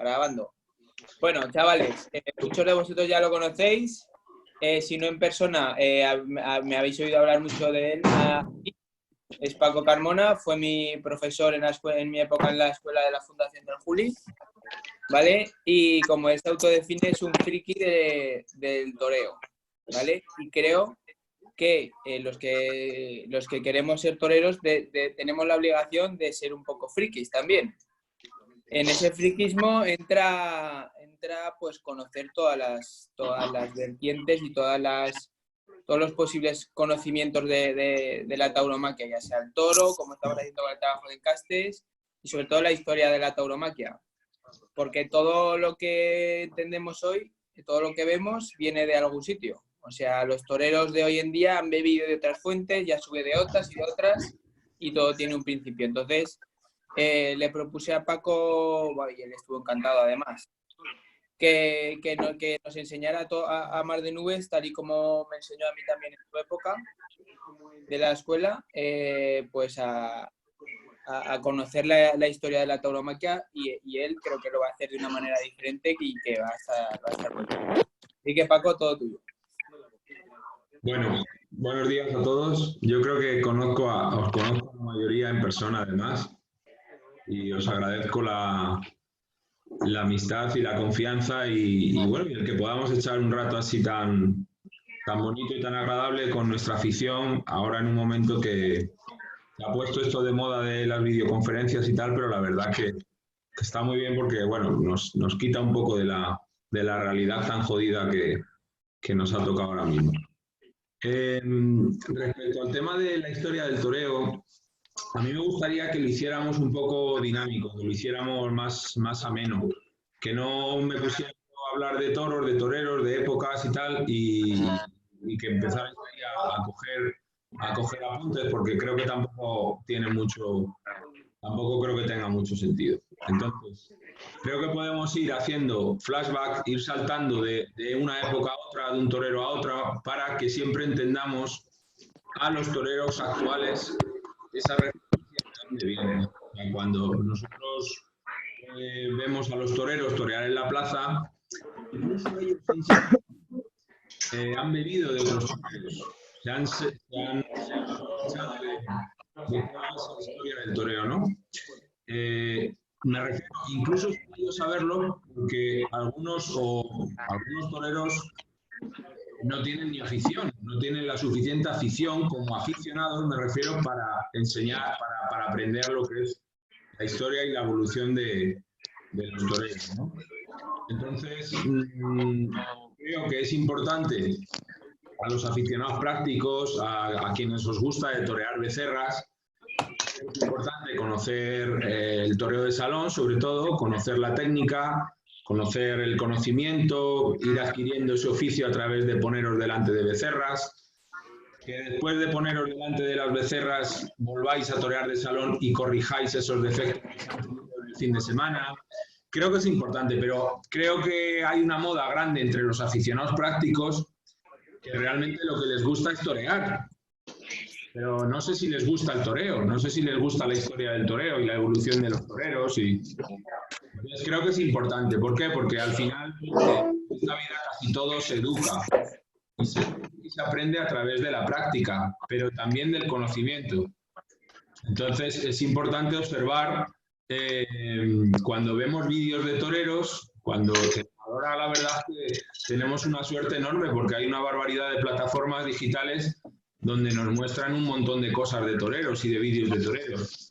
Grabando. Bueno, chavales, muchos de vosotros ya lo conocéis. Si no en persona, me habéis oído hablar mucho de él. Es Paco Carmona, fue mi profesor en mi época en la escuela de la Fundación del Juli, ¿vale? Y como él se autodefine, es un friki del toreo, ¿vale? Y creo que los que queremos ser toreros tenemos la obligación de ser un poco frikis también. En ese friquismo entra pues conocer todas las vertientes y todos los posibles conocimientos de la tauromaquia, ya sea el toro, como estamos haciendo con el trabajo de encastes, y sobre todo la historia de la tauromaquia. Porque todo lo que entendemos hoy, todo lo que vemos, viene de algún sitio. O sea, los toreros de hoy en día han bebido de otras fuentes, ya sube de otras y de otras, y todo tiene un principio. Entonces, le propuse a Paco, y él estuvo encantado además, que nos enseñara a Mar de Nubes, tal y como me enseñó a mí también en su época de la escuela, pues a conocer la historia de la tauromaquia, y él creo que lo va a hacer de una manera diferente y que va a estar muy bien. Así que Paco, todo tuyo. Bueno, buenos días a todos. Yo creo que os conozco a la mayoría en persona además, y os agradezco la amistad y la confianza y bueno, y el que podamos echar un rato así tan bonito y tan agradable con nuestra afición, ahora en un momento que se ha puesto esto de moda de las videoconferencias y tal, pero la verdad que está muy bien porque bueno, nos quita un poco de la realidad tan jodida que nos ha tocado ahora mismo. Respecto al tema de la historia del toreo, a mí me gustaría que lo hiciéramos un poco dinámico, que lo hiciéramos más ameno, que no me pusiera a hablar de toros, de toreros, de épocas y tal, y que empezarais a coger apuntes, porque creo que tampoco creo que tenga mucho sentido. Entonces, creo que podemos ir haciendo flashback, ir saltando de una época a otra, de un torero a otra, para que siempre entendamos a los toreros actuales esa referencia de dónde viene. Cuando nosotros vemos a los toreros torear en la plaza, incluso ellos han bebido de otros toreros, se han echado de toda esa historia del toreo, ¿no? Me refiero, incluso he podido saberlo porque algunos toreros no tienen ni afición, no tienen la suficiente afición como aficionados, me refiero, para enseñar, para aprender lo que es la historia y la evolución de los toreros, ¿no? Entonces, creo que es importante a los aficionados prácticos, a quienes os gusta de torear becerras, es importante conocer el toreo de salón, sobre todo, conocer la técnica, conocer el conocimiento, ir adquiriendo ese oficio a través de poneros delante de becerras, que después de poneros delante de las becerras volváis a torear de salón y corrijáis esos defectos que han tenido en el fin de semana. Creo que es importante, pero creo que hay una moda grande entre los aficionados prácticos que realmente lo que les gusta es torear. Pero no sé si les gusta el toreo, no sé si les gusta la historia del toreo y la evolución de los toreros. Entonces creo que es importante. ¿Por qué? Porque al final en esta vida casi todo se educa y se aprende a través de la práctica, pero también del conocimiento. Entonces es importante observar cuando vemos vídeos de toreros, cuando ahora la verdad es que tenemos una suerte enorme porque hay una barbaridad de plataformas digitales donde nos muestran un montón de cosas de toreros y de vídeos de toreros.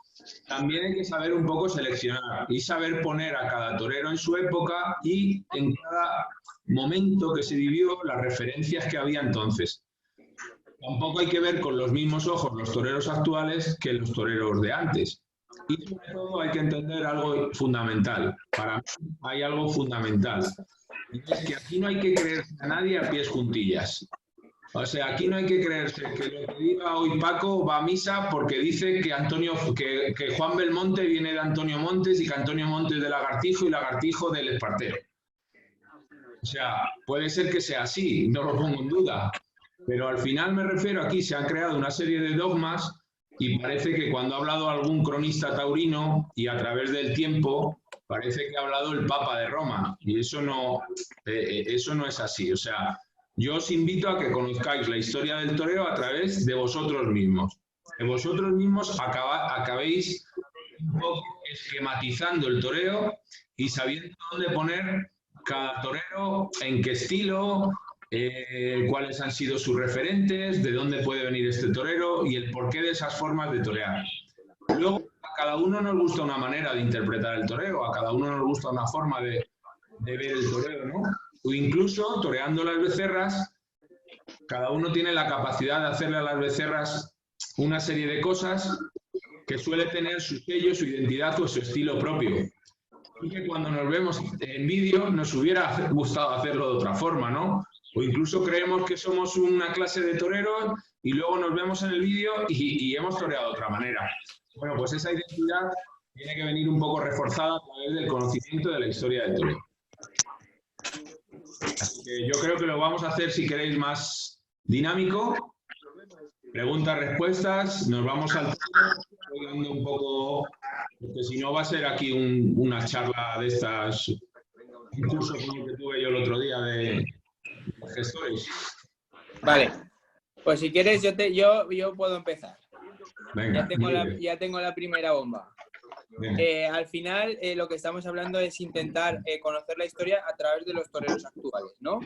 También hay que saber un poco seleccionar y saber poner a cada torero en su época y en cada momento que se vivió las referencias que había entonces. Tampoco hay que ver con los mismos ojos los toreros actuales que los toreros de antes. Y sobre todo hay que entender algo fundamental. Para mí hay algo fundamental. Y es que aquí no hay que creerse a nadie a pies juntillas. O sea, aquí no hay que creerse que lo que diga hoy Paco va a misa porque dice que Juan Belmonte viene de Antonio Montes y que Antonio Montes es de Lagartijo y Lagartijo del Espartero. O sea, puede ser que sea así, no lo pongo en duda. Pero al final me refiero, aquí se han creado una serie de dogmas y parece que cuando ha hablado algún cronista taurino y a través del tiempo parece que ha hablado el Papa de Roma, y eso no es así. O sea, yo os invito a que conozcáis la historia del toreo a través de vosotros mismos. Que vosotros mismos acabéis un poco esquematizando el toreo y sabiendo dónde poner cada torero, en qué estilo, cuáles han sido sus referentes, de dónde puede venir este torero y el porqué de esas formas de torear. Luego, a cada uno nos gusta una manera de interpretar el toreo, a cada uno nos gusta una forma de ver el toreo, ¿no? O incluso, toreando las becerras, cada uno tiene la capacidad de hacerle a las becerras una serie de cosas que suele tener su sello, su identidad o su estilo propio. Y que cuando nos vemos en vídeo nos hubiera gustado hacerlo de otra forma, ¿no? O incluso creemos que somos una clase de toreros y luego nos vemos en el vídeo y hemos toreado de otra manera. Bueno, pues esa identidad tiene que venir un poco reforzada a través del conocimiento de la historia del toreo. Así que yo creo que lo vamos a hacer, si queréis, más dinámico. Preguntas, respuestas, nos vamos al tema, un poco, porque si no va a ser aquí una charla de estas, un curso como el que tuve yo el otro día de gestores. Vale, pues si quieres yo puedo empezar. Venga, ya tengo la primera bomba. Al final lo que estamos hablando es intentar conocer la historia a través de los toreros actuales, ¿no?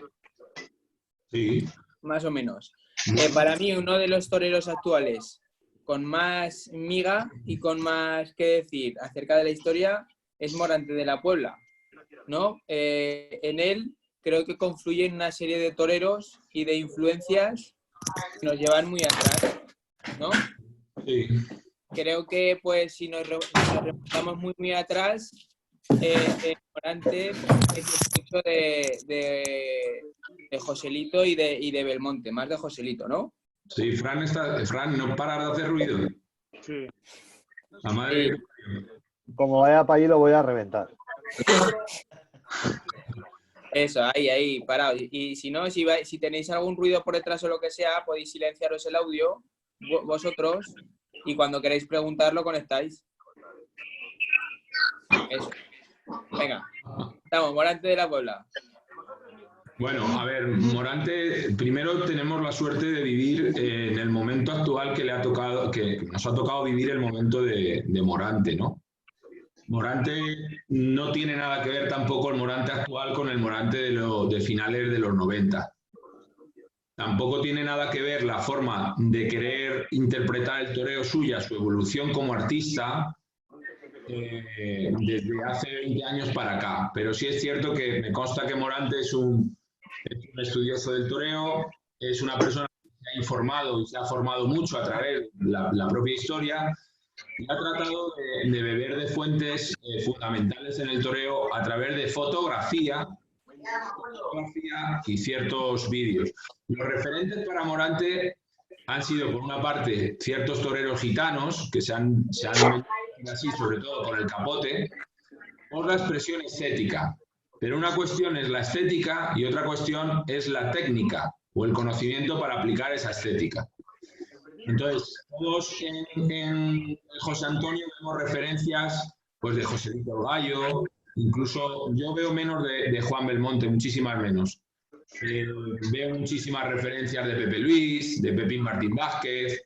Sí. Más o menos. Para mí, uno de los toreros actuales con más miga y con más que decir acerca de la historia es Morante de la Puebla, ¿no? En él creo que confluyen una serie de toreros y de influencias que nos llevan muy atrás, ¿no? Sí. Creo que, pues, si nos remontamos muy atrás, Morante es mucho de Joselito y de Belmonte, más de Joselito, ¿no? Sí, Fran, no para de hacer ruido. Sí. La madre. Sí. Como vaya para allí lo voy a reventar. Eso, ahí, parado. Y si no, si tenéis algún ruido por detrás o lo que sea, podéis silenciaros el audio vosotros y cuando queráis preguntarlo conectáis. Eso. Venga, estamos, Morante de la Puebla. Bueno, a ver, Morante, primero tenemos la suerte de vivir en el momento actual que nos ha tocado vivir el momento de Morante, ¿no? Morante no tiene nada que ver tampoco el Morante actual con el Morante de finales de los 90. Tampoco tiene nada que ver la forma de querer interpretar el toreo suya, su evolución como artista, desde hace 20 años para acá. Pero sí es cierto que me consta que Morante es un estudioso del toreo, es una persona que se ha informado y se ha formado mucho a través de la propia historia y ha tratado de beber de fuentes fundamentales en el toreo a través de fotografía y ciertos vídeos. Los referentes para Morante han sido, por una parte, ciertos toreros gitanos que se han así, sobre todo con el capote, por la expresión estética. Pero una cuestión es la estética y otra cuestión es la técnica o el conocimiento para aplicar esa estética. Entonces, todos en José Antonio vemos referencias pues, de Joselito Gallo, incluso yo veo menos de Juan Belmonte, muchísimas menos. Veo muchísimas referencias de Pepe Luis, de Pepín Martín Vázquez,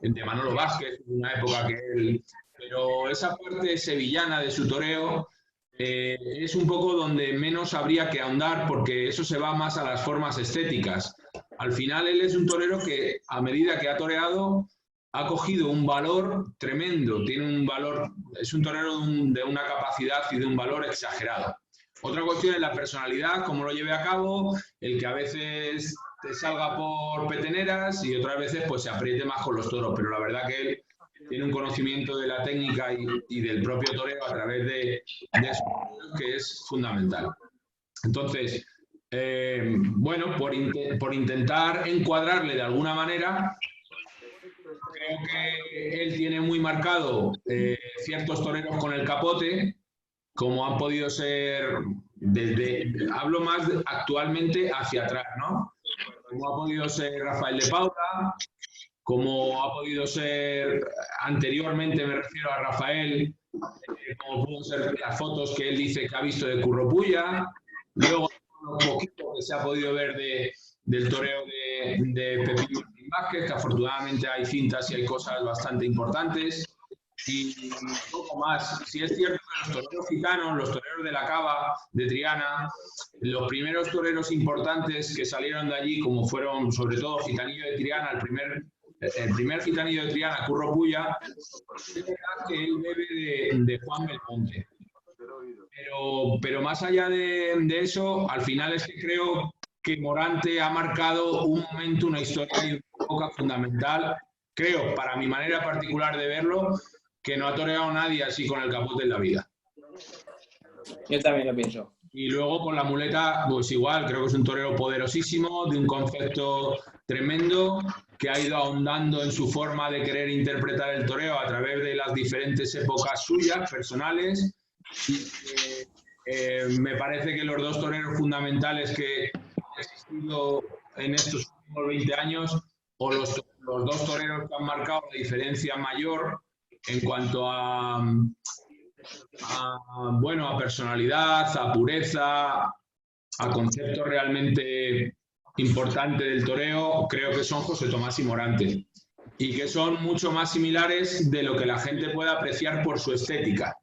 de Manolo Vázquez, en una época que él... Pero esa parte sevillana de su toreo es un poco donde menos habría que ahondar porque eso se va más a las formas estéticas. Al final él es un torero que a medida que ha toreado ha cogido un valor tremendo, tiene un valor, es un torero de una capacidad y de un valor exagerado. Otra cuestión es la personalidad, cómo lo lleve a cabo, el que a veces te salga por peteneras y otras veces pues se apriete más con los toros, pero la verdad que él tiene un conocimiento de la técnica y del propio torero a través de eso, que es fundamental. Entonces, bueno, por intentar encuadrarle de alguna manera, creo que él tiene muy marcado ciertos toreros con el capote, como han podido ser hablo más actualmente hacia atrás, ¿no? Como ha podido ser Rafael de Paula, como ha podido ser anteriormente, me refiero a Rafael, como pudo ser las fotos que él dice que ha visto de Curro Pulla, luego un poquito que se ha podido ver del toreo de Pepín Martín Vázquez, que afortunadamente hay cintas y hay cosas bastante importantes, y poco más. Sí es cierto que los toreros gitanos, los toreros de la Cava, de Triana, los primeros toreros importantes que salieron de allí, como fueron sobre todo Gitanillo de Triana, el primer gitanillo de Triana, Curro Pulla, que él bebe de Juan Belmonte. Pero más allá de eso, al final es que creo que Morante ha marcado un momento, una historia y una época fundamental, creo, para mi manera particular de verlo, que no ha toreado nadie así con el capote en la vida. Yo también lo pienso. Y luego con la muleta, pues igual, creo que es un torero poderosísimo, de un concepto tremendo, que ha ido ahondando en su forma de querer interpretar el toreo a través de las diferentes épocas suyas, personales. Y me parece que los dos toreros fundamentales que han existido en estos últimos 20 años, o los dos toreros que han marcado la diferencia mayor en cuanto a personalidad, a pureza, a concepto realmente importante del toreo, creo que son José Tomás y Morante, y que son mucho más similares de lo que la gente puede apreciar por su estética.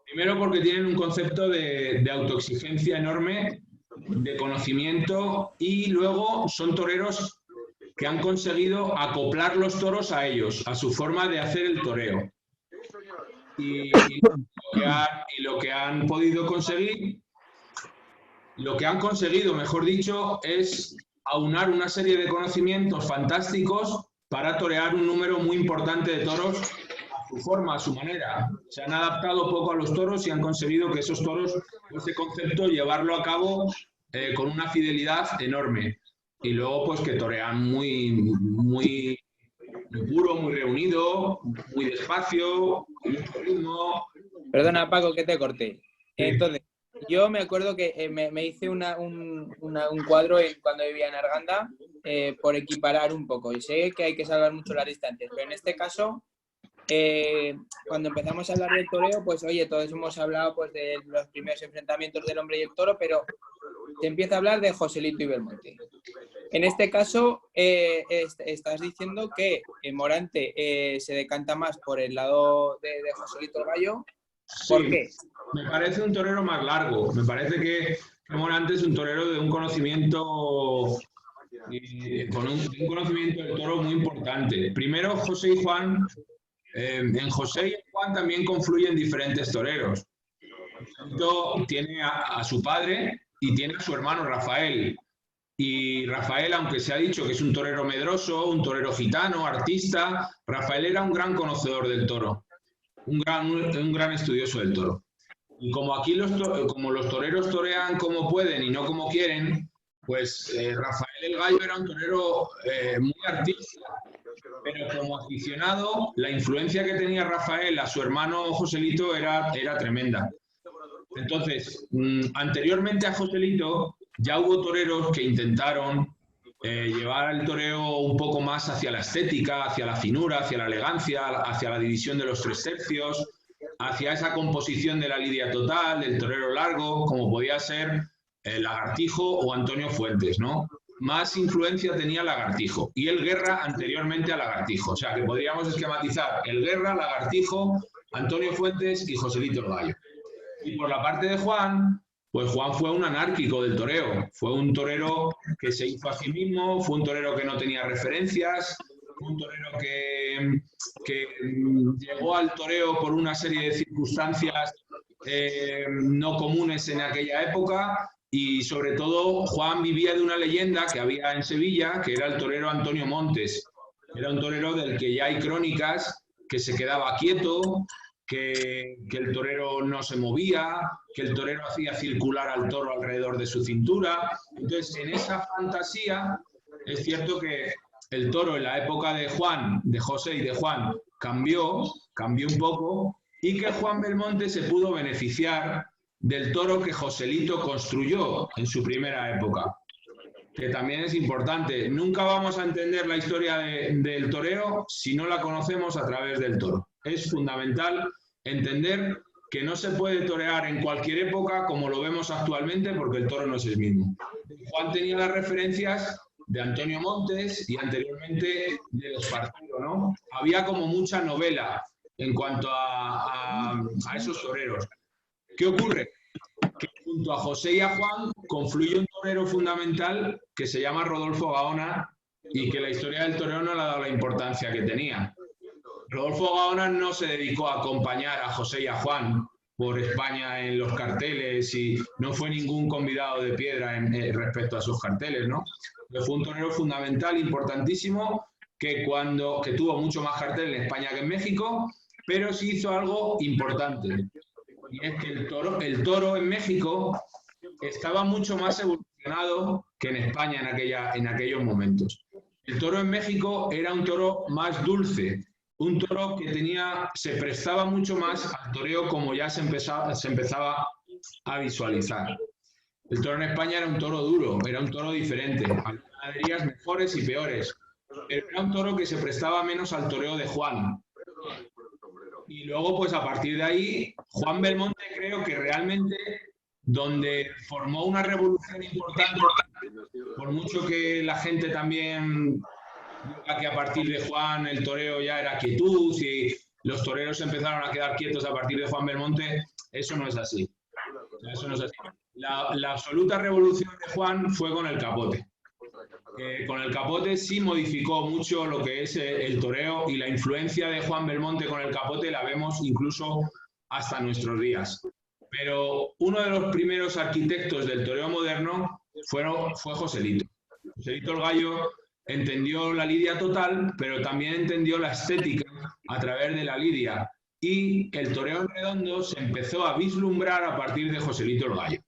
Primero porque tienen un concepto de autoexigencia enorme, de conocimiento, y luego son toreros que han conseguido acoplar los toros a ellos, a su forma de hacer el toreo. Y lo que han podido conseguir, lo que han conseguido, mejor dicho, es aunar una serie de conocimientos fantásticos para torear un número muy importante de toros a su forma, a su manera. Se han adaptado poco a los toros y han conseguido que esos toros, ese concepto, llevarlo a cabo con una fidelidad enorme. Y luego, pues que torean muy puro, muy reunido, muy despacio, con mucho ritmo. Perdona, Paco, que te corté. Entonces, yo me acuerdo que me hice un cuadro cuando vivía en Arganda por equiparar un poco. Y sé que hay que salvar mucho las distancias, pero en este caso, cuando empezamos a hablar del toreo, pues oye, todos hemos hablado pues de los primeros enfrentamientos del hombre y el toro, pero se empieza a hablar de Joselito y Belmonte. En este caso, estás diciendo que Morante se decanta más por el lado de Joselito el Gallo. ¿Por qué? Me parece un torero más largo. Me parece que Morante es un torero de un conocimiento, con un conocimiento del toro muy importante. Primero, José y Juan. En José y Juan también confluyen diferentes toreros. Tiene a su padre y tiene a su hermano Rafael. Y Rafael, aunque se ha dicho que es un torero medroso, un torero gitano, artista, Rafael era un gran conocedor del toro, un gran estudioso del toro. Y como aquí como los toreros torean como pueden y no como quieren, pues Rafael el Gallo era un torero muy artista, pero como aficionado, la influencia que tenía Rafael a su hermano Joselito era tremenda. Entonces, anteriormente a Joselito, ya hubo toreros que intentaron llevar el toreo un poco más hacia la estética, hacia la finura, hacia la elegancia, hacia la división de los 3 tercios, hacia esa composición de la lidia total, del torero largo, como podía ser Lagartijo o Antonio Fuentes, ¿no? Más influencia tenía Lagartijo y el Guerra anteriormente a Lagartijo. O sea, que podríamos esquematizar el Guerra, Lagartijo, Antonio Fuentes y Joselito el Gallo. Y por la parte de Juan, pues Juan fue un anárquico del toreo. Fue un torero que se hizo a sí mismo, fue un torero que no tenía referencias, fue un torero que llegó al toreo por una serie de circunstancias no comunes en aquella época. Y sobre todo, Juan vivía de una leyenda que había en Sevilla, que era el torero Antonio Montes. Era un torero del que ya hay crónicas, que se quedaba quieto, que el torero no se movía, que el torero hacía circular al toro alrededor de su cintura. Entonces, en esa fantasía, es cierto que el toro en la época de Juan, de José y de Juan, cambió un poco, y que Juan Belmonte se pudo beneficiar del toro que Joselito construyó en su primera época. que también es importante. Nunca vamos a entender la historia del toreo si no la conocemos a través del toro. Es fundamental entender que no se puede torear en cualquier época como lo vemos actualmente, porque el toro no es el mismo. Juan tenía las referencias de Antonio Montes y anteriormente de Espartero, ¿no? Había como mucha novela en cuanto a esos toreros. ¿Qué ocurre? Que junto a José y a Juan confluye un torero fundamental que se llama Rodolfo Gaona y que la historia del toreo no le ha dado la importancia que tenía. Rodolfo Gaona no se dedicó a acompañar a José y a Juan por España en los carteles y no fue ningún convidado de piedra respecto a sus carteles, ¿no? Pero fue un torero fundamental, importantísimo, que tuvo mucho más cartel en España que en México, pero sí hizo algo importante. Y es que el toro en México estaba mucho más evolucionado que en España en aquellos momentos. El toro en México era un toro más dulce, un toro que se prestaba mucho más al toreo como ya se empezaba a visualizar. El toro en España era un toro duro, era un toro diferente, había ganaderías mejores y peores, pero era un toro que se prestaba menos al toreo de Juan. Y luego, pues a partir de ahí, Juan Belmonte creo que realmente donde formó una revolución importante, por mucho que la gente también diga que a partir de Juan el toreo ya era quietud y los toreros empezaron a quedar quietos a partir de Juan Belmonte, eso no es así. Eso no es así. La absoluta revolución de Juan fue con el capote. Con el capote sí modificó mucho lo que es el toreo y la influencia de Juan Belmonte con el capote la vemos incluso hasta nuestros días. Pero uno de los primeros arquitectos del toreo moderno fue Joselito. Joselito el Gallo entendió la lidia total, pero también entendió la estética a través de la lidia. Y el toreo en redondo se empezó a vislumbrar a partir de Joselito el Gallo.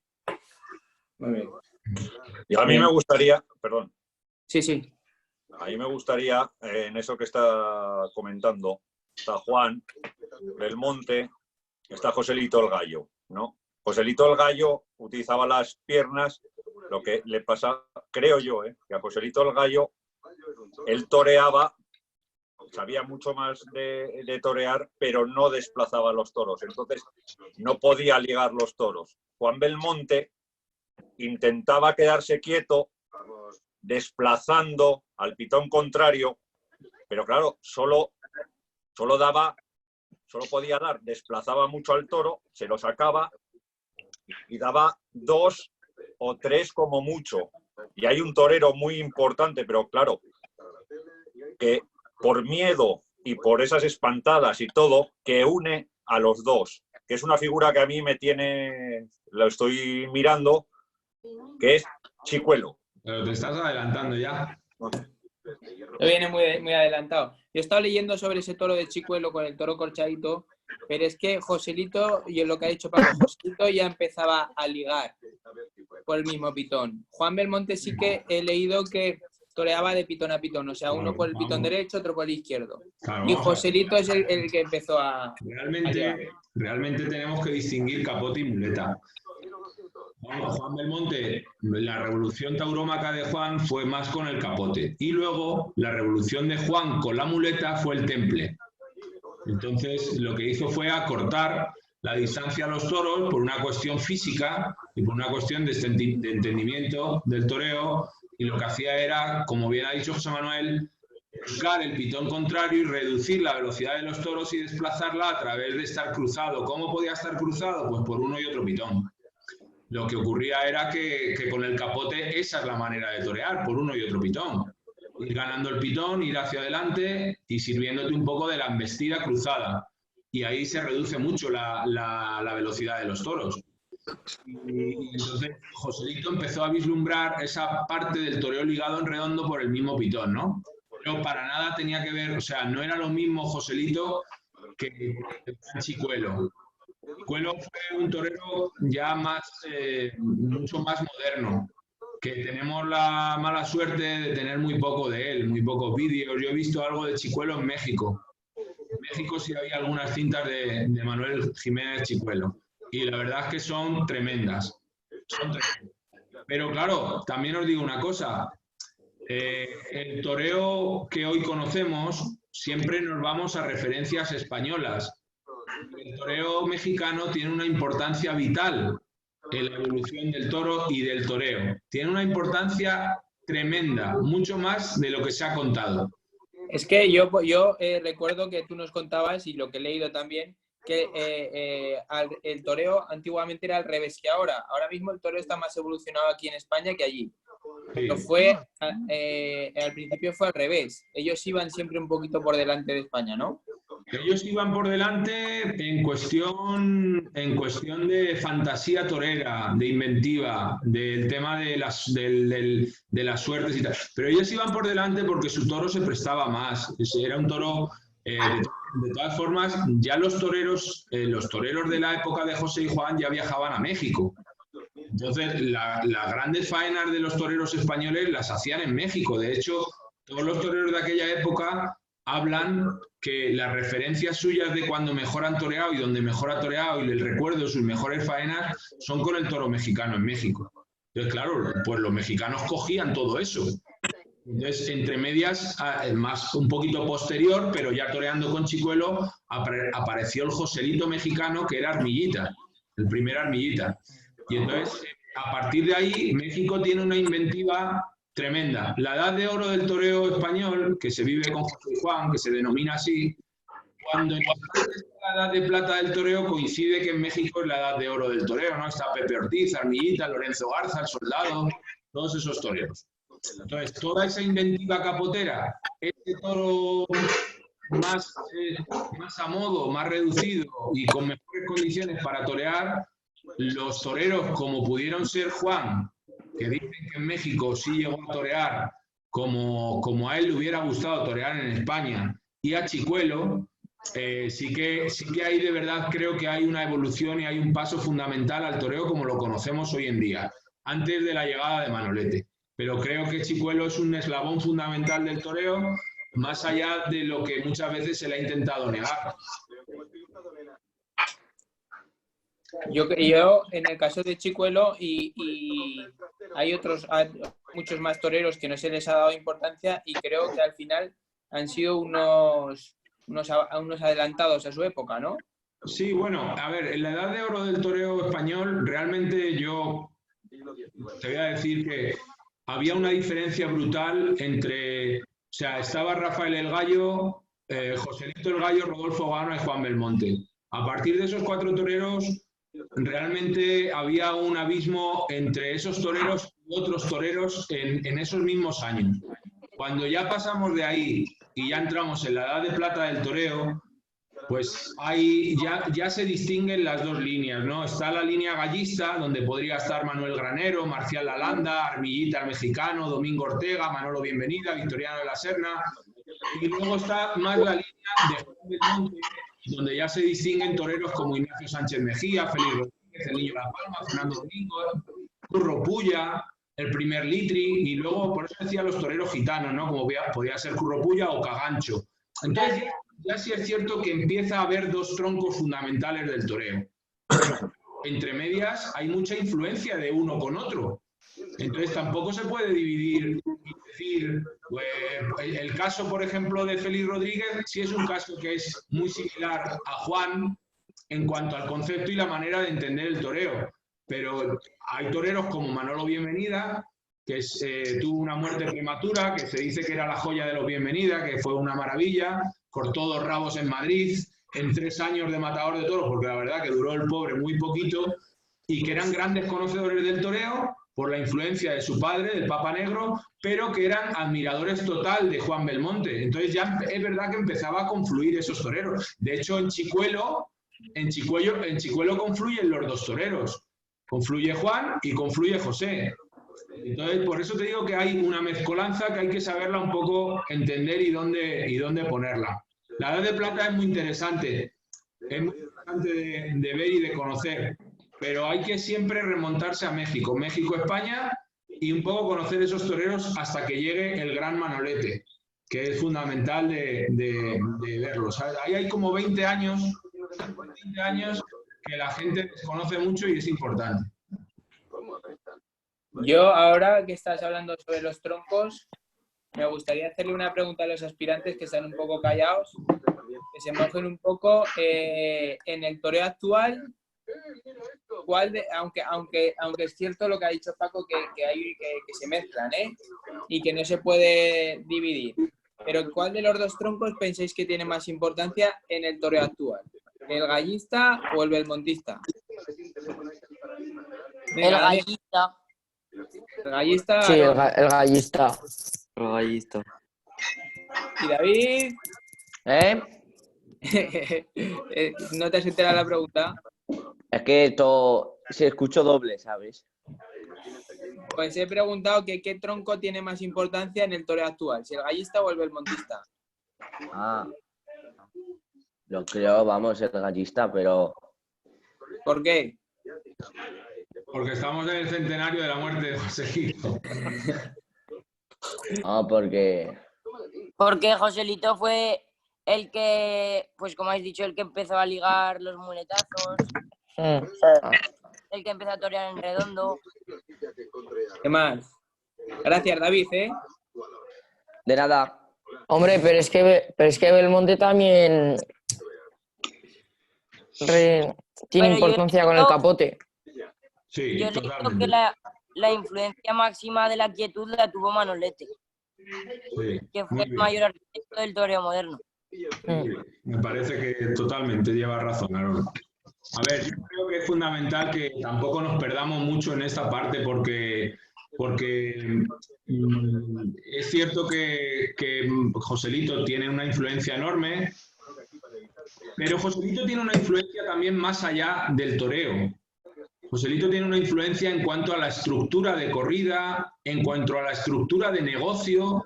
Muy bien. Y a mí me gustaría, perdón. Sí, sí. A mí me gustaría, en eso que está comentando, está Juan Belmonte, está Joselito el Gallo, ¿no? Joselito el Gallo utilizaba las piernas, lo que le pasa, creo yo, que a Joselito el Gallo, él toreaba, sabía mucho más de torear, pero no desplazaba los toros, entonces no podía ligar los toros. Juan Belmonte intentaba quedarse quieto, desplazando al pitón contrario, pero claro, solo podía dar, desplazaba mucho al toro, se lo sacaba y daba 2 o 3 como mucho. Y hay un torero muy importante, pero claro, que por miedo y por esas espantadas y todo, que une a los dos, que es una figura que a mí me tiene, lo estoy mirando, que es Chicuelo. Pero te estás adelantando ya. Lo viene muy adelantado. Yo he estado leyendo sobre ese toro de Chicuelo con el toro corchadito, pero es que Joselito, y es lo que ha dicho Pablo, Joselito ya empezaba a ligar por el mismo pitón. Juan Belmonte sí que he leído que toreaba de pitón a pitón, o sea, uno por el pitón derecho, otro por el izquierdo. Claro, y Joselito es el que empezó a realmente tenemos que distinguir capote y muleta. Juan Belmonte, la revolución taurómaca de Juan fue más con el capote. Y luego la revolución de Juan con la muleta fue el temple. Entonces lo que hizo fue acortar la distancia a los toros por una cuestión física y por una cuestión de entendimiento del toreo. Y lo que hacía era, como bien ha dicho José Manuel, buscar el pitón contrario y reducir la velocidad de los toros y desplazarla a través de estar cruzado. ¿Cómo podía estar cruzado? Pues por uno y otro pitón. Lo que ocurría era que con el capote esa es la manera de torear, por uno y otro pitón. Ir ganando el pitón, ir hacia adelante y sirviéndote un poco de la embestida cruzada. Y ahí se reduce mucho la velocidad de los toros. Y entonces Joselito empezó a vislumbrar esa parte del toreo ligado en redondo por el mismo pitón, ¿no? Pero para nada tenía que ver, o sea, no era lo mismo Joselito que Chicuelo. Chicuelo fue un torero ya mucho más moderno, que tenemos la mala suerte de tener muy poco de él, muy pocos vídeos. Yo he visto algo de Chicuelo en México. En México sí había algunas cintas de Manuel Jiménez Chicuelo. Y la verdad es que son tremendas. Pero claro, también os digo una cosa. El toreo que hoy conocemos, siempre nos vamos a referencias españolas. El toreo mexicano tiene una importancia vital en la evolución del toro y del toreo. Tiene una importancia tremenda, mucho más de lo que se ha contado. Es que yo recuerdo que tú nos contabas, y lo que he leído también, que el toreo antiguamente era al revés que ahora. Ahora mismo el toreo está más evolucionado aquí en España que allí. Pero Sí. al principio fue al revés. Ellos iban siempre un poquito por delante de España, ¿no? Ellos iban por delante en cuestión de fantasía torera, de inventiva, del tema de de las suertes y tal. Pero ellos iban por delante porque su toro se prestaba más. Era un toro, de todas formas, ya los toreros de la época de José y Juan ya viajaban a México. Entonces, las grandes faenas de los toreros españoles las hacían en México. De hecho, todos los toreros de aquella época hablan que las referencias suyas de cuando mejor han toreado y donde mejor ha toreado y el recuerdo de sus mejores faenas son con el toro mexicano en México. Entonces, claro, pues los mexicanos cogían todo eso. Entonces, entre medias, más un poquito posterior, pero ya toreando con Chicuelo, apareció el Joselito mexicano, que era Armillita, el primer Armillita. Y entonces, a partir de ahí, México tiene una inventiva tremenda. La edad de oro del toreo español, que se vive con José Juan, que se denomina así, cuando en la edad de plata del toreo coincide que en México es la edad de oro del toreo, ¿no? Está Pepe Ortiz, Armillita, Lorenzo Garza, el Soldado, todos esos toreros. Entonces, toda esa inventiva capotera, ese toro más a modo, más reducido y con mejores condiciones para torear, los toreros como pudieron ser Juan, que dicen que en México sí llegó a torear como a él le hubiera gustado torear en España, y a Chicuelo, sí que hay, de verdad, creo que hay una evolución y hay un paso fundamental al toreo como lo conocemos hoy en día, antes de la llegada de Manolete. Pero creo que Chicuelo es un eslabón fundamental del toreo, más allá de lo que muchas veces se le ha intentado negar. Yo en el caso de Chicuelo, y hay muchos más toreros que no se les ha dado importancia, y creo que al final han sido unos adelantados a su época, ¿no? Sí, bueno, a ver, en la edad de oro del toreo español, realmente yo te voy a decir que había una diferencia brutal entre, o sea, estaba Rafael el Gallo, Joselito el Gallo, Rodolfo Gano y Juan Belmonte. A partir de esos cuatro toreros, realmente había un abismo entre esos toreros y otros toreros en esos mismos años. Cuando ya pasamos de ahí y ya entramos en la edad de plata del toreo, pues ahí ya se distinguen las dos líneas, ¿no? Está la línea gallista, donde podría estar Manuel Granero, Marcial Lalanda, Armillita el mexicano, Domingo Ortega, Manolo Bienvenida, Victoriano de la Serna, y luego está más la línea de Juan Belmonte, donde ya se distinguen toreros como Ignacio Sánchez Mejía, Félix Rodríguez, el Niño La Palma, Fernando Domingo, Curro Pulla, el primer Litri, y luego, por eso decía los toreros gitanos, ¿no? Como podía ser Curro Pulla o Cagancho. Entonces, ya sí es cierto que empieza a haber dos troncos fundamentales del toreo. Entre medias hay mucha influencia de uno con otro. Entonces tampoco se puede dividir y decir, pues, el caso, por ejemplo, de Félix Rodríguez, sí es un caso que es muy similar a Juan en cuanto al concepto y la manera de entender el toreo. Pero hay toreros como Manolo Bienvenida, que tuvo una muerte prematura, que se dice que era la joya de los Bienvenida, que fue una maravilla, cortó 2 rabos en Madrid en 3 años de matador de toros, porque la verdad que duró el pobre muy poquito, y que eran grandes conocedores del toreo por la influencia de su padre, del Papa Negro, pero que eran admiradores total de Juan Belmonte. Entonces ya es verdad que empezaba a confluir esos toreros. De hecho, en Chicuelo confluyen los dos toreros. Confluye Juan y confluye José. Entonces, por eso te digo que hay una mezcolanza que hay que saberla un poco entender y dónde ponerla. La edad de plata es muy interesante de ver y de conocer, pero hay que siempre remontarse a México, España, y un poco conocer esos toreros hasta que llegue el gran Manolete, que es fundamental de verlos. Ahí hay como 20 años que la gente desconoce mucho y es importante. Yo ahora que estás hablando sobre los troncos, me gustaría hacerle una pregunta a los aspirantes que están un poco callados, que se mojen un poco. En el toreo actual, aunque es cierto lo que ha dicho Paco, que se mezclan, y que no se puede dividir, pero ¿cuál de los dos troncos pensáis que tiene más importancia en el toreo actual? ¿El gallista o el belmontista? El gallista. El gallista. Sí, el gallista. El gallista. ¿Y David? ¿No te has enterado la pregunta? Es que todo se escuchó doble, ¿sabes? Pues he preguntado que qué tronco tiene más importancia en el toreo actual, si el gallista o el belmontista. Ah. Lo creo, vamos, el gallista, pero... ¿Por qué? Porque estamos en el centenario de la muerte de Joselito. No, porque... Porque Joselito fue el que, pues como habéis dicho, el que empezó a ligar los muletazos, el que empezó a torear en redondo. ¿Qué más? Gracias, David, De nada. Hombre, pero es que Belmonte también tiene Pero importancia con el capote. Sí, Yo le digo totalmente. que la influencia máxima de la quietud la tuvo Manolete, Sí, que fue muy el bien. mayor arquitecto del toreo moderno. Me parece que totalmente lleva razón, Aaron. A ver, yo creo que es fundamental que tampoco nos perdamos mucho en esta parte porque es cierto que Joselito tiene una influencia enorme, pero Joselito tiene una influencia también más allá del toreo. Joselito tiene una influencia en cuanto a la estructura de corrida, en cuanto a la estructura de negocio,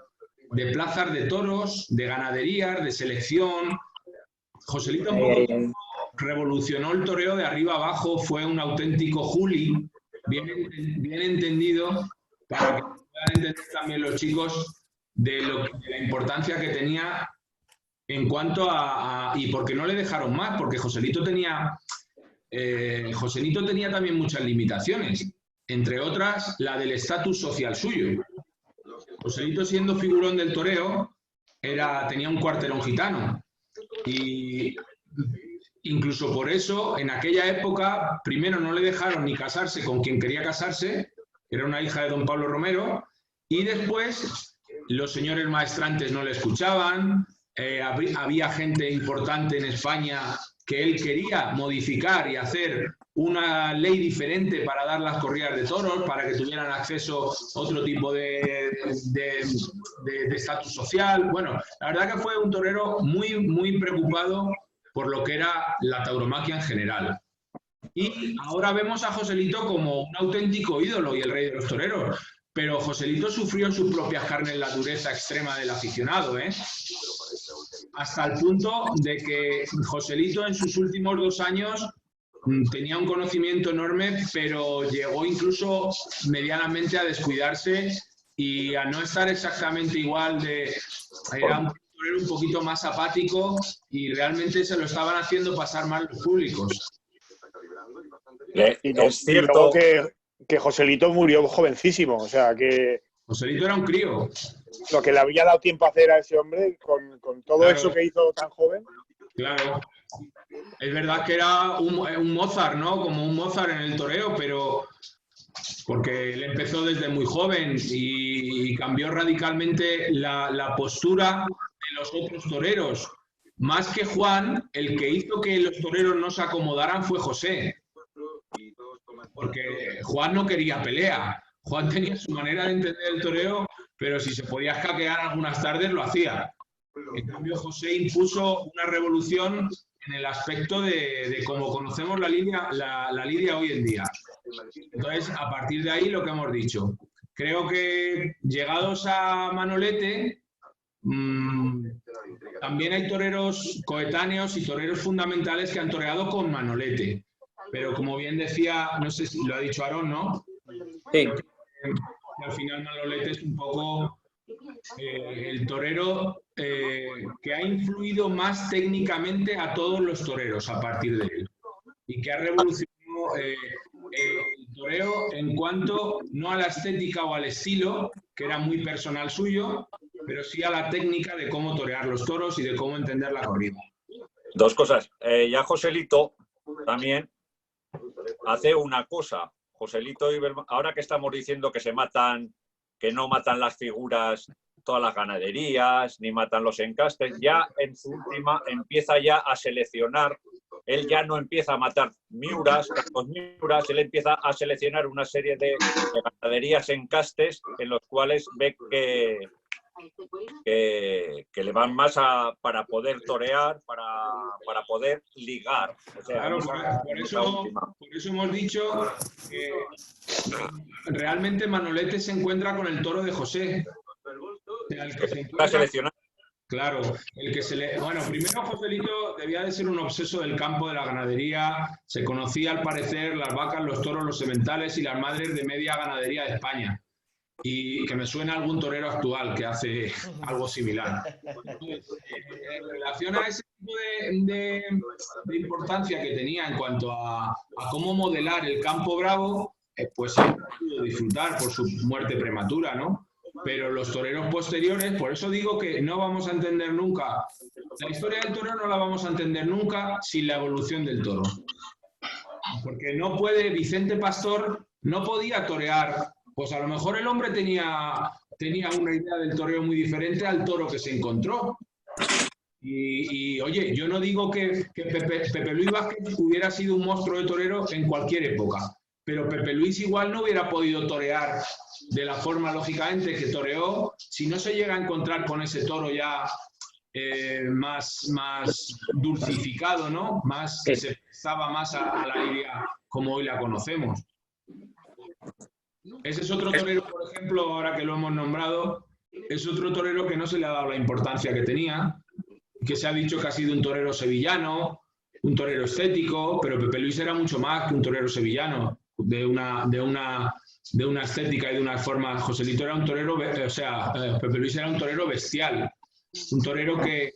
de plazas de toros, de ganaderías, de selección. Joselito un poco revolucionó el toreo de arriba abajo, fue un auténtico Juli, bien entendido, para que puedan entender también los chicos de la importancia que tenía en cuanto y porque no le dejaron más, porque Joselito tenía también muchas limitaciones, entre otras la del estatus social suyo. Joselito, siendo figurón del toreo, tenía un cuarterón gitano y incluso por eso en aquella época primero no le dejaron ni casarse con quien quería casarse, era una hija de don Pablo Romero, y después los señores maestrantes no le escuchaban, había gente importante en España que él quería modificar y hacer una ley diferente para dar las corridas de toros, para que tuvieran acceso a otro tipo de estatus social. Bueno, la verdad que fue un torero muy, muy preocupado por lo que era la tauromaquia en general. Y ahora vemos a Joselito como un auténtico ídolo y el rey de los toreros. Pero Joselito sufrió en sus propias carnes la dureza extrema del aficionado, hasta el punto de que Joselito en sus últimos 2 años tenía un conocimiento enorme, pero llegó incluso medianamente a descuidarse y a no estar exactamente igual era un torero un poquito más apático y realmente se lo estaban haciendo pasar mal los públicos. Es cierto que Joselito murió jovencísimo, o sea que Joselito era un crío. lo que le había dado tiempo a hacer a ese hombre con todo Claro. eso que hizo tan joven. Claro. Es verdad que era un Mozart, ¿no? Como un Mozart en el toreo, pero porque él empezó desde muy joven y cambió radicalmente la postura de los otros toreros. Más que Juan, el que hizo que los toreros no se acomodaran fue José. Porque Juan no quería pelea. Juan tenía su manera de entender el toreo, pero si se podía escaquear algunas tardes lo hacía. En cambio, José impuso una revolución en el aspecto de cómo conocemos la lidia hoy en día. Entonces, a partir de ahí lo que hemos dicho. Creo que llegados a Manolete, también hay toreros coetáneos y toreros fundamentales que han toreado con Manolete. Pero como bien decía, no sé si lo ha dicho Aarón, ¿no? Sí. Al final Manolete es un poco el torero que ha influido más técnicamente a todos los toreros a partir de él y que ha revolucionado el toreo en cuanto no a la estética o al estilo, que era muy personal suyo, pero sí a la técnica de cómo torear los toros y de cómo entender la corrida. Dos cosas. Ya Joselito también hace una cosa. Joselito y Belmonte, ahora que estamos diciendo que se matan, que no matan las figuras todas las ganaderías, ni matan los encastes, ya en su última empieza ya a seleccionar. Él ya no empieza a matar miuras, él empieza a seleccionar una serie de ganaderías encastes en los cuales ve que le van más para poder torear, para poder ligar. O sea, claro, por eso hemos dicho que realmente Manolete se encuentra con el toro de José. El que se encuentra, claro, el que se le... Bueno, primero Joselito debía de ser un obseso del campo de la ganadería. Se conocía al parecer las vacas, los toros, los sementales y las madres de media ganadería de España. Y que me suena algún torero actual que hace algo similar. Entonces, en relación a ese tipo de importancia que tenía en cuanto a cómo modelar el campo bravo, pues sí, pudo disfrutar por su muerte prematura, ¿no? Pero los toreros posteriores, por eso digo que no vamos a entender nunca, la historia del toro no la vamos a entender nunca sin la evolución del toro. Porque no puede, Vicente Pastor no podía torear. Pues a lo mejor el hombre tenía una idea del toreo muy diferente al toro que se encontró. Y oye, yo no digo que Pepe Luis Vázquez hubiera sido un monstruo de torero en cualquier época, pero Pepe Luis igual no hubiera podido torear de la forma, lógicamente, que toreó si no se llega a encontrar con ese toro ya más dulcificado, ¿no? Más que se prestaba más a la lidia como hoy la conocemos. Ese es otro torero, por ejemplo, ahora que lo hemos nombrado, es otro torero que no se le ha dado la importancia que tenía, que se ha dicho que ha sido un torero sevillano, un torero estético, pero Pepe Luis era mucho más que un torero sevillano, de una estética y de una forma. Joselito era un torero, Pepe Luis era un torero bestial, un torero que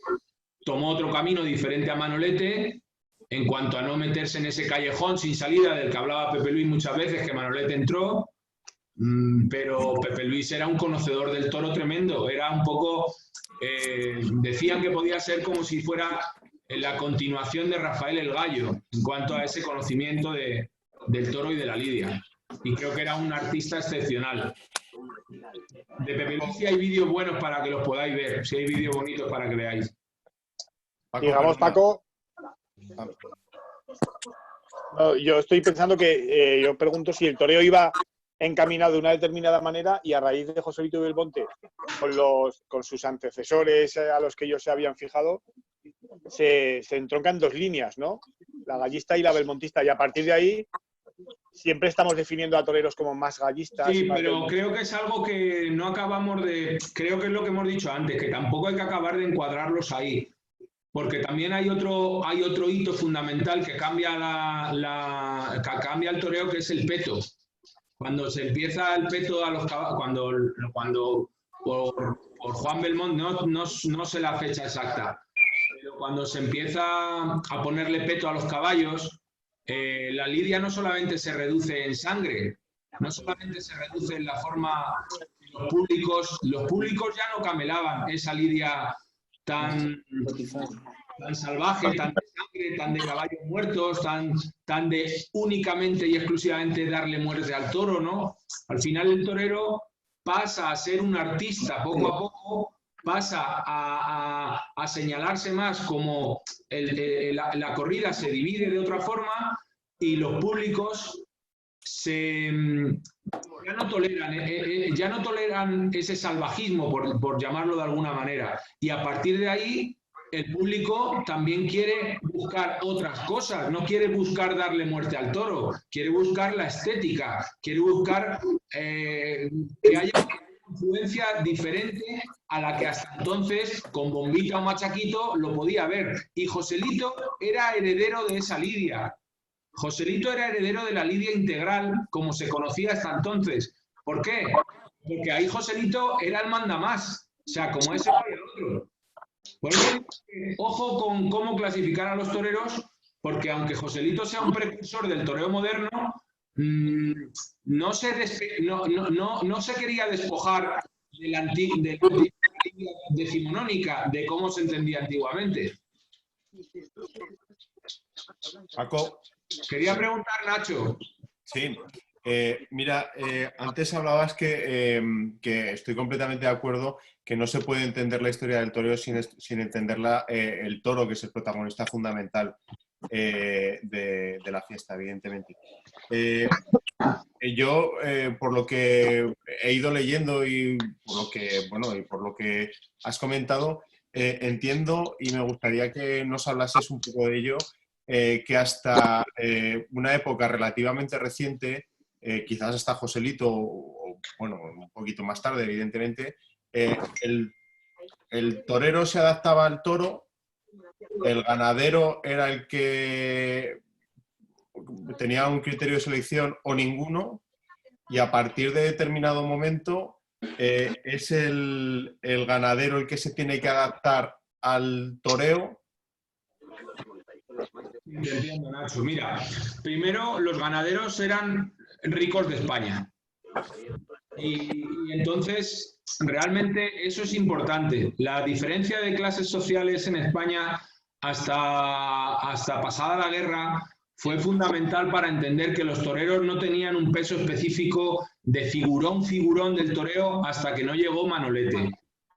tomó otro camino diferente a Manolete en cuanto a no meterse en ese callejón sin salida del que hablaba Pepe Luis muchas veces, que Manolete entró. Pero Pepe Luis era un conocedor del toro tremendo, era un poco, decían que podía ser como si fuera la continuación de Rafael el Gallo, en cuanto a ese conocimiento del toro y de la lidia, y creo que era un artista excepcional. De Pepe Luis sí hay vídeos buenos para que los podáis ver, sí hay vídeos bonitos para que veáis. Digamos, Paco, no, yo estoy pensando que, yo pregunto si el toreo iba encaminado de una determinada manera y a raíz de Joselito y Belmonte, con sus antecesores a los que ellos se habían fijado, se entroncan dos líneas, ¿no? La gallista y la belmontista, y a partir de ahí siempre estamos definiendo a toreros como más gallistas. Sí, más pero creo que es algo que no acabamos de... Creo que es lo que hemos dicho antes, que tampoco hay que acabar de encuadrarlos ahí. Porque también hay otro hito fundamental que cambia que cambia el toreo, que es el peto. Cuando se empieza el peto a los caballos, cuando por Juan Belmont, no sé la fecha exacta, pero cuando se empieza a ponerle peto a los caballos, la lidia no solamente se reduce en sangre, no solamente se reduce en la forma. Los públicos ya no camelaban esa lidia tan salvaje, tan de sangre, tan de caballos muertos, tan de únicamente y exclusivamente darle muerte al toro, ¿no? Al final el torero pasa a ser un artista, poco a poco pasa a señalarse más como la corrida se divide de otra forma y los públicos ya no toleran ese salvajismo, por llamarlo de alguna manera, y a partir de ahí el público también quiere buscar otras cosas, no quiere buscar darle muerte al toro, quiere buscar la estética, quiere buscar que haya una influencia diferente a la que hasta entonces, con bombita o machaquito, lo podía ver. Y Joselito era heredero de esa lidia. Joselito era heredero de la lidia integral, como se conocía hasta entonces. ¿Por qué? Porque ahí Joselito era el mandamás. O sea, como ese era el otro. Por eso, ojo con cómo clasificar a los toreros, porque aunque Joselito sea un precursor del toreo moderno, no se quería despojar de la antigua línea decimonónica, de cómo se entendía antiguamente. Paco. Quería preguntar, Nacho. Sí. Mira, antes hablabas que estoy completamente de acuerdo que no se puede entender la historia del toreo sin entender el toro, que es el protagonista fundamental de la fiesta, evidentemente. Yo, por lo que he ido leyendo y por lo que has comentado, entiendo y me gustaría que nos hablases un poco de ello, que hasta una época relativamente reciente, quizás hasta Joselito, o bueno, un poquito más tarde, evidentemente, el torero se adaptaba al toro, el ganadero era el que tenía un criterio de selección o ninguno, y a partir de determinado momento es el ganadero el que se tiene que adaptar al toreo. Entiendo, Nacho. Mira, primero los ganaderos eran ricos de España. Y entonces, realmente eso es importante. La diferencia de clases sociales en España hasta pasada la guerra fue fundamental para entender que los toreros no tenían un peso específico de figurón del toreo hasta que no llegó Manolete.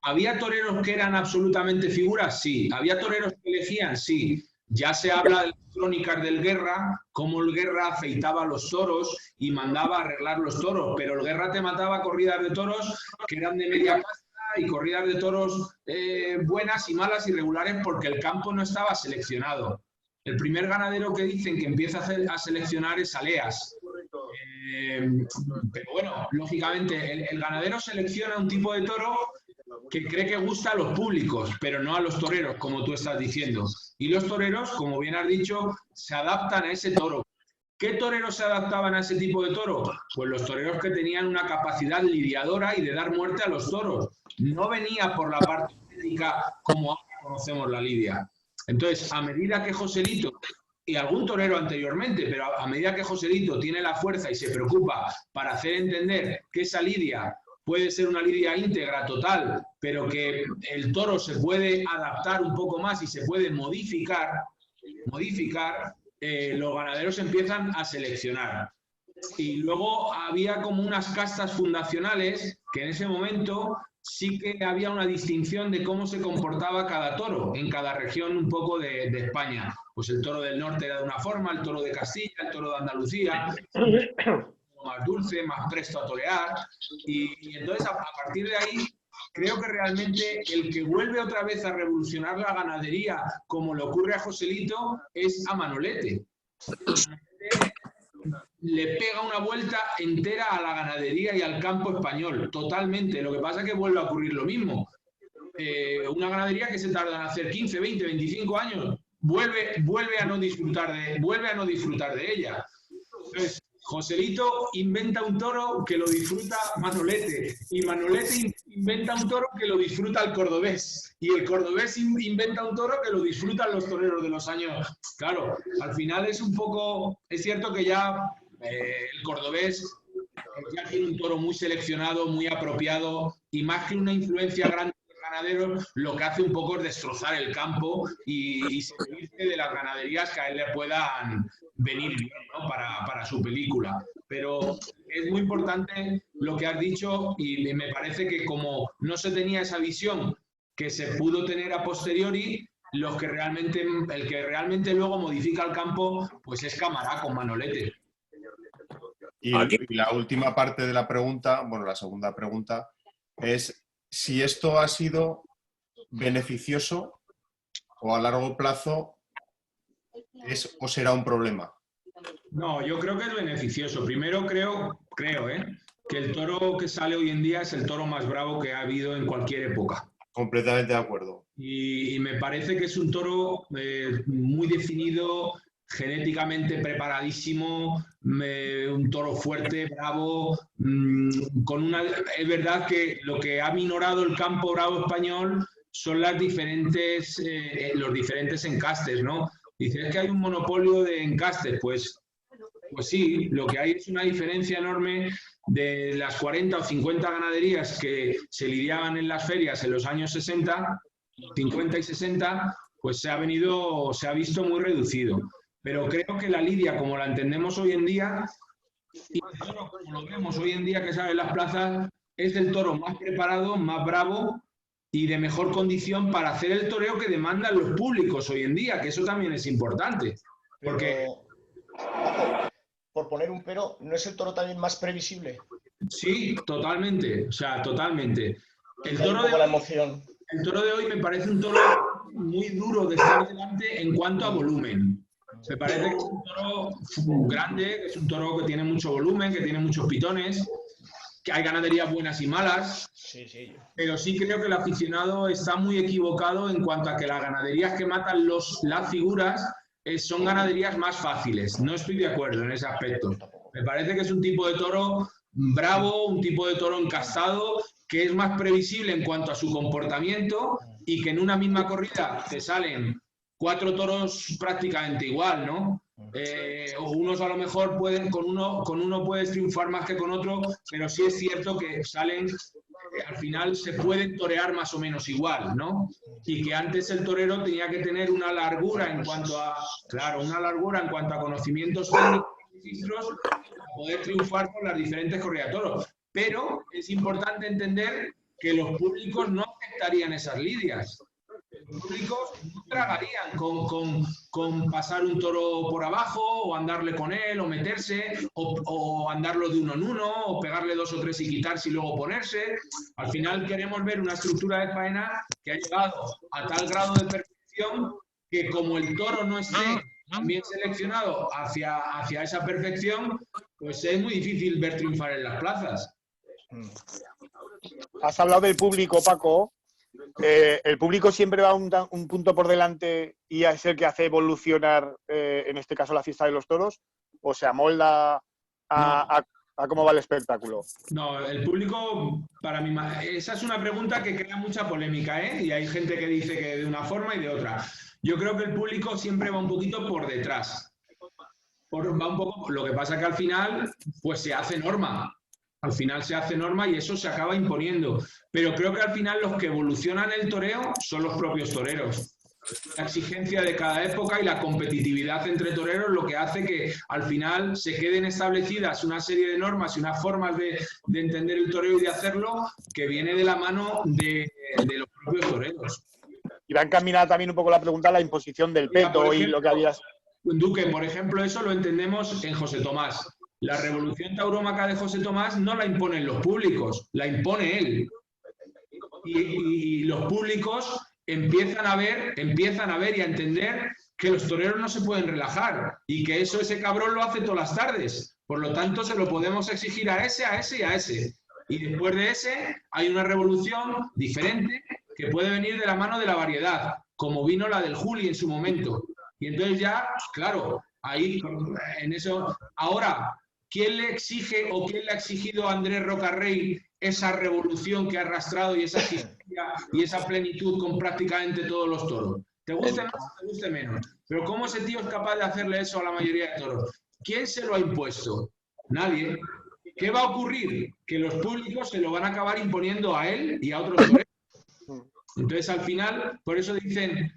¿Había toreros que eran absolutamente figuras? Sí. ¿Había toreros que elegían? Sí. Ya se habla de las crónicas del Guerra, cómo el Guerra afeitaba a los toros y mandaba arreglar los toros, pero el Guerra te mataba corridas de toros que eran de media casta y corridas de toros buenas y malas y regulares porque el campo no estaba seleccionado. El primer ganadero que dicen que empieza a seleccionar es Aleas. Pero bueno, lógicamente el ganadero selecciona un tipo de toro que cree que gusta a los públicos, pero no a los toreros, como tú estás diciendo. Y los toreros, como bien has dicho, se adaptan a ese toro. ¿Qué toreros se adaptaban a ese tipo de toro? Pues los toreros que tenían una capacidad lidiadora y de dar muerte a los toros. No venía por la parte técnica como ahora conocemos la lidia. Entonces, a medida que Joselito, y algún torero anteriormente, pero a medida que Joselito tiene la fuerza y se preocupa para hacer entender que esa lidia puede ser una lidia íntegra, total, pero que el toro se puede adaptar un poco más y se puede modificar, los ganaderos empiezan a seleccionar. Y luego había como unas castas fundacionales que en ese momento sí que había una distinción de cómo se comportaba cada toro en cada región un poco de España. Pues el toro del norte era de una forma, el toro de Castilla, el toro de Andalucía, más dulce, más presto a torear. Y entonces a partir de ahí creo que realmente el que vuelve otra vez a revolucionar la ganadería, como le ocurre a Joselito, es a Manolete. Le pega una vuelta entera a la ganadería y al campo español, totalmente. Lo que pasa es que vuelve a ocurrir lo mismo. Una ganadería que se tarda en hacer 15, 20, 25 años, vuelve a no disfrutar de ella. Entonces, Joselito inventa un toro que lo disfruta Manolete, y Manolete inventa un toro que lo disfruta el cordobés, y el cordobés inventa un toro que lo disfrutan los toreros de los años. Claro, al final es un poco, es cierto que ya el cordobés ya tiene un toro muy seleccionado, muy apropiado, y más que una influencia grande de los ganaderos, lo que hace un poco es destrozar el campo y servirse de las ganaderías que a él le puedan venir bien, ¿no? para su película. Pero es muy importante lo que has dicho, y me parece que como no se tenía esa visión que se pudo tener a posteriori, el que realmente luego modifica el campo pues es Camará con Manolete. Y la última parte de la pregunta, bueno, la segunda pregunta, es si esto ha sido beneficioso o a largo plazo es o será un problema. No, yo creo que es beneficioso. Primero creo que el toro que sale hoy en día es el toro más bravo que ha habido en cualquier época. Completamente de acuerdo. Y me parece que es un toro muy definido, genéticamente preparadísimo, un toro fuerte, bravo, es verdad que lo que ha minorado el campo bravo español son los diferentes encastes, ¿no? Dices que hay un monopolio de encastes, pues Pues sí, lo que hay es una diferencia enorme de las 40 o 50 ganaderías que se lidiaban en las ferias en los años 60, 50 y 60, pues se ha visto muy reducido. Pero creo que la lidia, como la entendemos hoy en día, y como lo vemos hoy en día que sale en las plazas, es el toro más preparado, más bravo y de mejor condición para hacer el toreo que demandan los públicos hoy en día, que eso también es importante. Porque... Por poner un pero, ¿no es el toro también más previsible? Sí, totalmente, o sea, totalmente. El toro de hoy me parece un toro muy duro de estar delante en cuanto a volumen. Me parece que es un toro grande, que es un toro que tiene mucho volumen, que tiene muchos pitones, que hay ganaderías buenas y malas, pero sí creo que el aficionado está muy equivocado en cuanto a que las ganaderías que matan las figuras son ganaderías más fáciles. No estoy de acuerdo en ese aspecto. Me parece que es un tipo de toro bravo, un tipo de toro encastado, que es más previsible en cuanto a su comportamiento y que en una misma corrida te salen 4 toros prácticamente igual, ¿no? O unos a lo mejor con uno puedes triunfar más que con otro, pero sí es cierto que salen, al final se pueden torear más o menos igual, ¿no? Y que antes el torero tenía que tener una largura en cuanto a, conocimientos técnicos y registros para poder triunfar con las diferentes corridas de toros. Pero es importante entender que los públicos no aceptarían esas lidias. Los públicos no tragarían con pasar un toro por abajo, o andarle con él, o meterse, o andarlo de uno en uno, o pegarle 2 o 3 y quitarse y luego ponerse. Al final queremos ver una estructura de faena que ha llegado a tal grado de perfección que, como el toro no esté bien seleccionado hacia esa perfección, pues es muy difícil ver triunfar en las plazas. Has hablado del público, Paco. ¿El público siempre va un punto por delante y es el que hace evolucionar, en este caso, la fiesta de los toros? ¿O se amolda a cómo va el espectáculo? No, el público, para mí, esa es una pregunta que crea mucha polémica, ¿eh? Y hay gente que dice que de una forma y de otra. Yo creo que el público siempre va un poquito por detrás. Va un poco, lo que pasa que al final, pues se hace norma. Al final se hace norma y eso se acaba imponiendo. Pero creo que al final los que evolucionan el toreo son los propios toreros. La exigencia de cada época y la competitividad entre toreros lo que hace que al final se queden establecidas una serie de normas y unas formas de entender el toreo y de hacerlo que viene de la mano de los propios toreros. Y va encaminada también un poco la pregunta a la imposición del peto y lo que habías... Duque, por ejemplo, eso lo entendemos en José Tomás. La revolución taurómaca de José Tomás no la imponen los públicos, la impone él. Y los públicos empiezan a ver y a entender que los toreros no se pueden relajar y que ese cabrón lo hace todas las tardes. Por lo tanto, se lo podemos exigir a ese y a ese. Y después de ese hay una revolución diferente que puede venir de la mano de la variedad, como vino la del Juli en su momento. Y entonces ya, claro, ahí en eso... Ahora, ¿quién le exige o quién le ha exigido a Andrés Rocarrey esa revolución que ha arrastrado y esa exigencia y esa plenitud con prácticamente todos los toros? Te guste más o te guste menos. Pero ¿cómo ese tío es capaz de hacerle eso a la mayoría de toros? ¿Quién se lo ha impuesto? Nadie. ¿Qué va a ocurrir? Que los públicos se lo van a acabar imponiendo a él y a otros toreros. Entonces, al final, por eso dicen...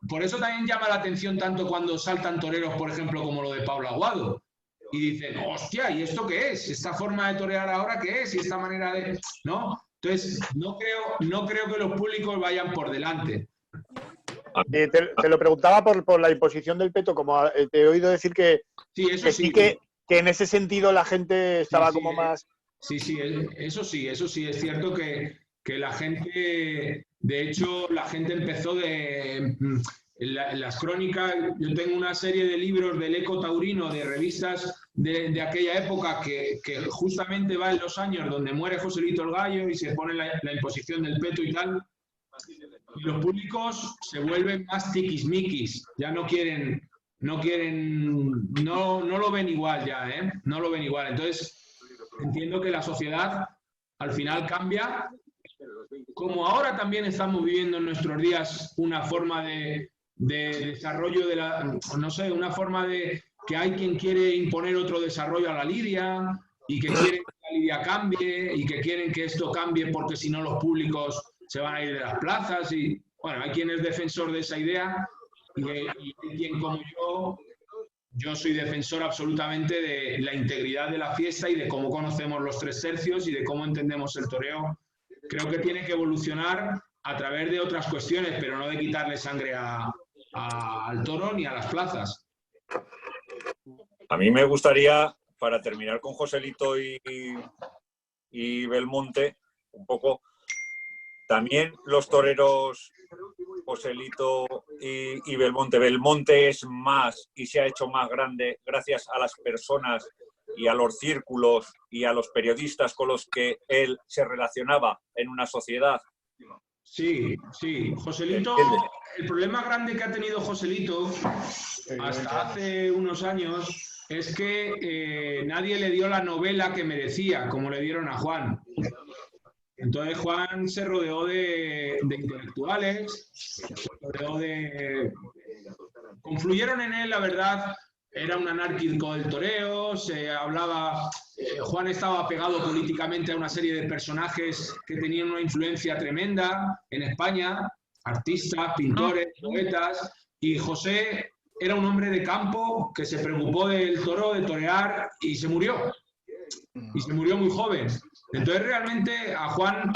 por eso también llama la atención tanto cuando saltan toreros, por ejemplo, como lo de Pablo Aguado. Y dicen, hostia, ¿y esto qué es? ¿Esta forma de torear ahora qué es? ¿Y esta manera de...? ¿No? Entonces, no creo que los públicos vayan por delante. Te lo preguntaba por la imposición del peto, como te he oído decir que en ese sentido la gente estaba como más... Sí, eso sí, es cierto que la gente... De hecho, la gente empezó en las crónicas. Yo tengo una serie de libros del Eco Taurino, de revistas de aquella época, que justamente va en los años donde muere Joselito el Gallo y se pone la imposición del peto y tal. Y los públicos se vuelven más tiquismiquis, ya no lo ven igual ya, ¿eh? No lo ven igual. Entonces, entiendo que la sociedad al final cambia. Como ahora también estamos viviendo en nuestros días una forma de desarrollo una forma de que hay quien quiere imponer otro desarrollo a la lidia y que quieren que la lidia cambie y que quieren que esto cambie porque si no los públicos se van a ir de las plazas. Y bueno, hay quien es defensor de esa idea y hay quien como yo soy defensor absolutamente de la integridad de la fiesta y de cómo conocemos los 3 tercios y de cómo entendemos el toreo. Creo que tiene que evolucionar a través de otras cuestiones, pero no de quitarle sangre al toro ni a las plazas. A mí me gustaría, para terminar con Joselito y Belmonte, un poco, también los toreros Joselito y Belmonte. Belmonte es más y se ha hecho más grande gracias a las personas y a los círculos y a los periodistas con los que él se relacionaba en una sociedad. Sí, sí. Joselito, el problema grande que ha tenido Joselito hasta hace unos años es que nadie le dio la novela que merecía, como le dieron a Juan. Entonces Juan se rodeó de intelectuales, se rodeó confluyeron en él, la verdad. Era un anárquico del toreo, se hablaba... Juan estaba pegado políticamente a una serie de personajes que tenían una influencia tremenda en España, artistas, pintores, poetas, y José era un hombre de campo que se preocupó del toro, de torear, y se murió. Y se murió muy joven. Entonces realmente a Juan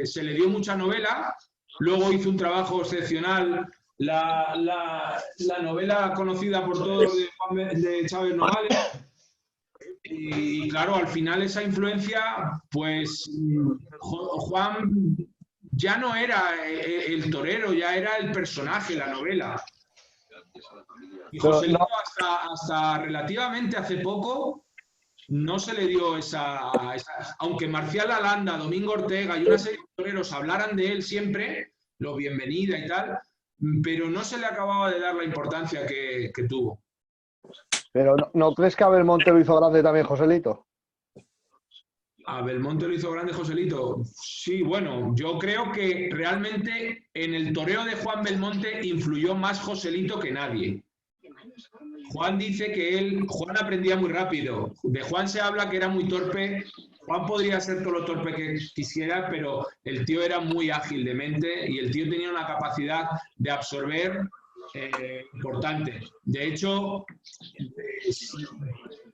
se le dio mucha novela, luego hizo un trabajo excepcional. La novela conocida por todos de Chávez Nogales, y claro, al final esa influencia, pues Juan ya no era el torero, ya era el personaje, la novela. Y Joselito hasta relativamente hace poco no se le dio esa... Aunque Marcial Alanda, Domingo Ortega y una serie de toreros hablaran de él siempre, lo bienvenida y tal, pero no se le acababa de dar la importancia que tuvo. Pero ¿no crees que a Belmonte lo hizo grande también Joselito? ¿A Belmonte lo hizo grande Joselito? Sí, bueno, yo creo que realmente en el toreo de Juan Belmonte influyó más Joselito que nadie. Juan dice que Juan aprendía muy rápido. De Juan se habla que era muy torpe. Juan podría ser todo lo torpe que quisiera, pero el tío era muy ágil de mente y el tío tenía una capacidad de absorber importante. De hecho,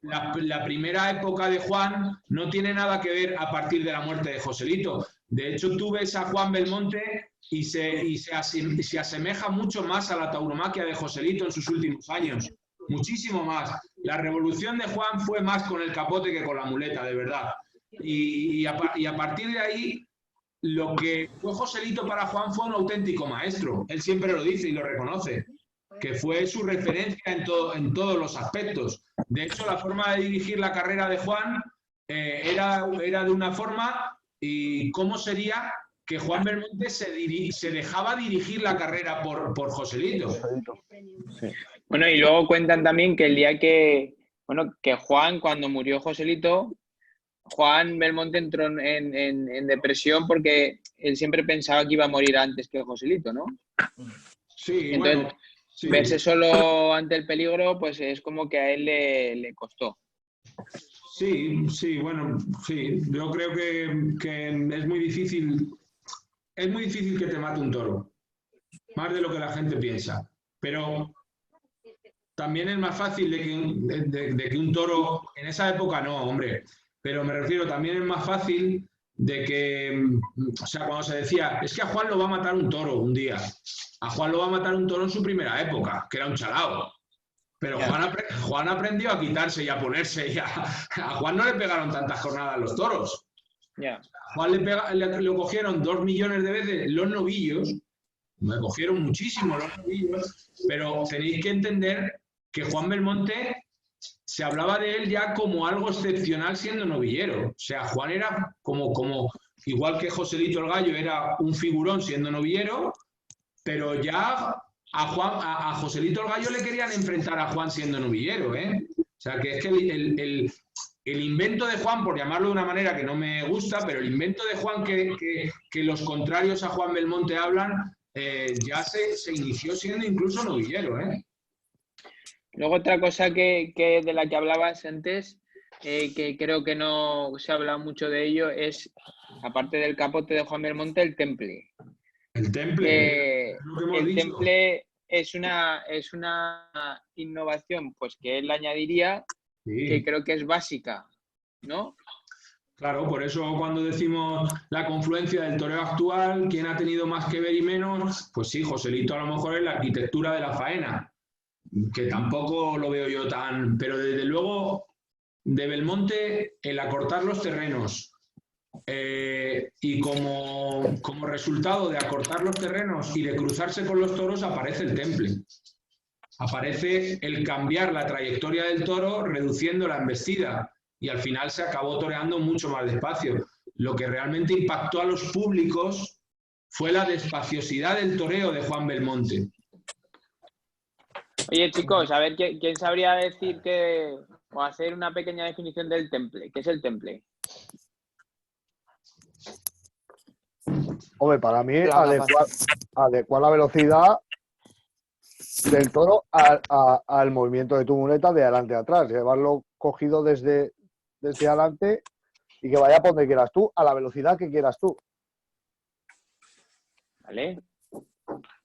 la primera época de Juan no tiene nada que ver a partir de la muerte de Joselito. De hecho, tú ves a Juan Belmonte y se asemeja mucho más a la tauromaquia de Joselito en sus últimos años. Muchísimo más. La revolución de Juan fue más con el capote que con la muleta, de verdad. Y a partir de ahí, lo que fue Joselito para Juan fue un auténtico maestro. Él siempre lo dice y lo reconoce, que fue su referencia en todos los aspectos. De hecho, la forma de dirigir la carrera de Juan era de una forma, y cómo sería que Juan Belmonte se dejaba dirigir la carrera por Joselito. Sí. Bueno, y luego cuentan también que el día que Juan, cuando murió Joselito, Juan Belmonte entró en depresión porque él siempre pensaba que iba a morir antes que Joselito, ¿no? Sí, entonces, bueno, sí. Verse solo ante el peligro, pues es como que a él le costó. Sí, bueno, sí. Yo creo que es muy difícil que te mate un toro, más de lo que la gente piensa. Pero también es más fácil de que un toro, en esa época no, hombre, pero me refiero, también es más fácil de que, o sea, cuando se decía, es que a Juan lo va a matar un toro un día, a Juan lo va a matar un toro en su primera época, que era un chalao. Pero Juan aprendió a quitarse y a ponerse, y a Juan no le pegaron tantas jornadas los toros. A Juan le cogieron 2 millones de veces los novillos, me cogieron muchísimo los novillos, pero tenéis que entender que Juan Belmonte se hablaba de él ya como algo excepcional siendo novillero. O sea, Juan era como igual que Joselito el Gallo era un figurón siendo novillero, pero ya a Joselito el Gallo le querían enfrentar a Juan siendo novillero, ¿eh? O sea, que es que el invento de Juan, por llamarlo de una manera que no me gusta, pero el invento de Juan que los contrarios a Juan Belmonte hablan, ya se inició siendo incluso novillero, ¿eh? Luego otra cosa que de la que hablabas antes, que creo que no se ha hablado mucho de ello, es, aparte del capote de Juan Belmonte, el temple. El temple, es lo que hemos El dicho. temple es una innovación pues que él añadiría, Sí. que creo que es básica, ¿no? Claro, por eso cuando decimos la confluencia del toreo actual, ¿quién ha tenido más que ver y menos? Pues sí, Joselito a lo mejor es la arquitectura de la faena, que tampoco lo veo yo tan... Pero desde luego, de Belmonte, el acortar los terrenos, y como resultado de acortar los terrenos y de cruzarse con los toros, aparece el temple. Aparece el cambiar la trayectoria del toro, reduciendo la embestida. Y al final se acabó toreando mucho más despacio. Lo que realmente impactó a los públicos fue la despaciosidad del toreo de Juan Belmonte. Oye, chicos, a ver, ¿quién sabría decir o hacer una pequeña definición del temple? ¿Qué es el temple? Hombre, para mí, adecuar la velocidad del toro al movimiento de tu muleta de adelante a atrás. Llevarlo cogido desde adelante y que vaya por donde quieras tú, a la velocidad que quieras tú. ¿Vale?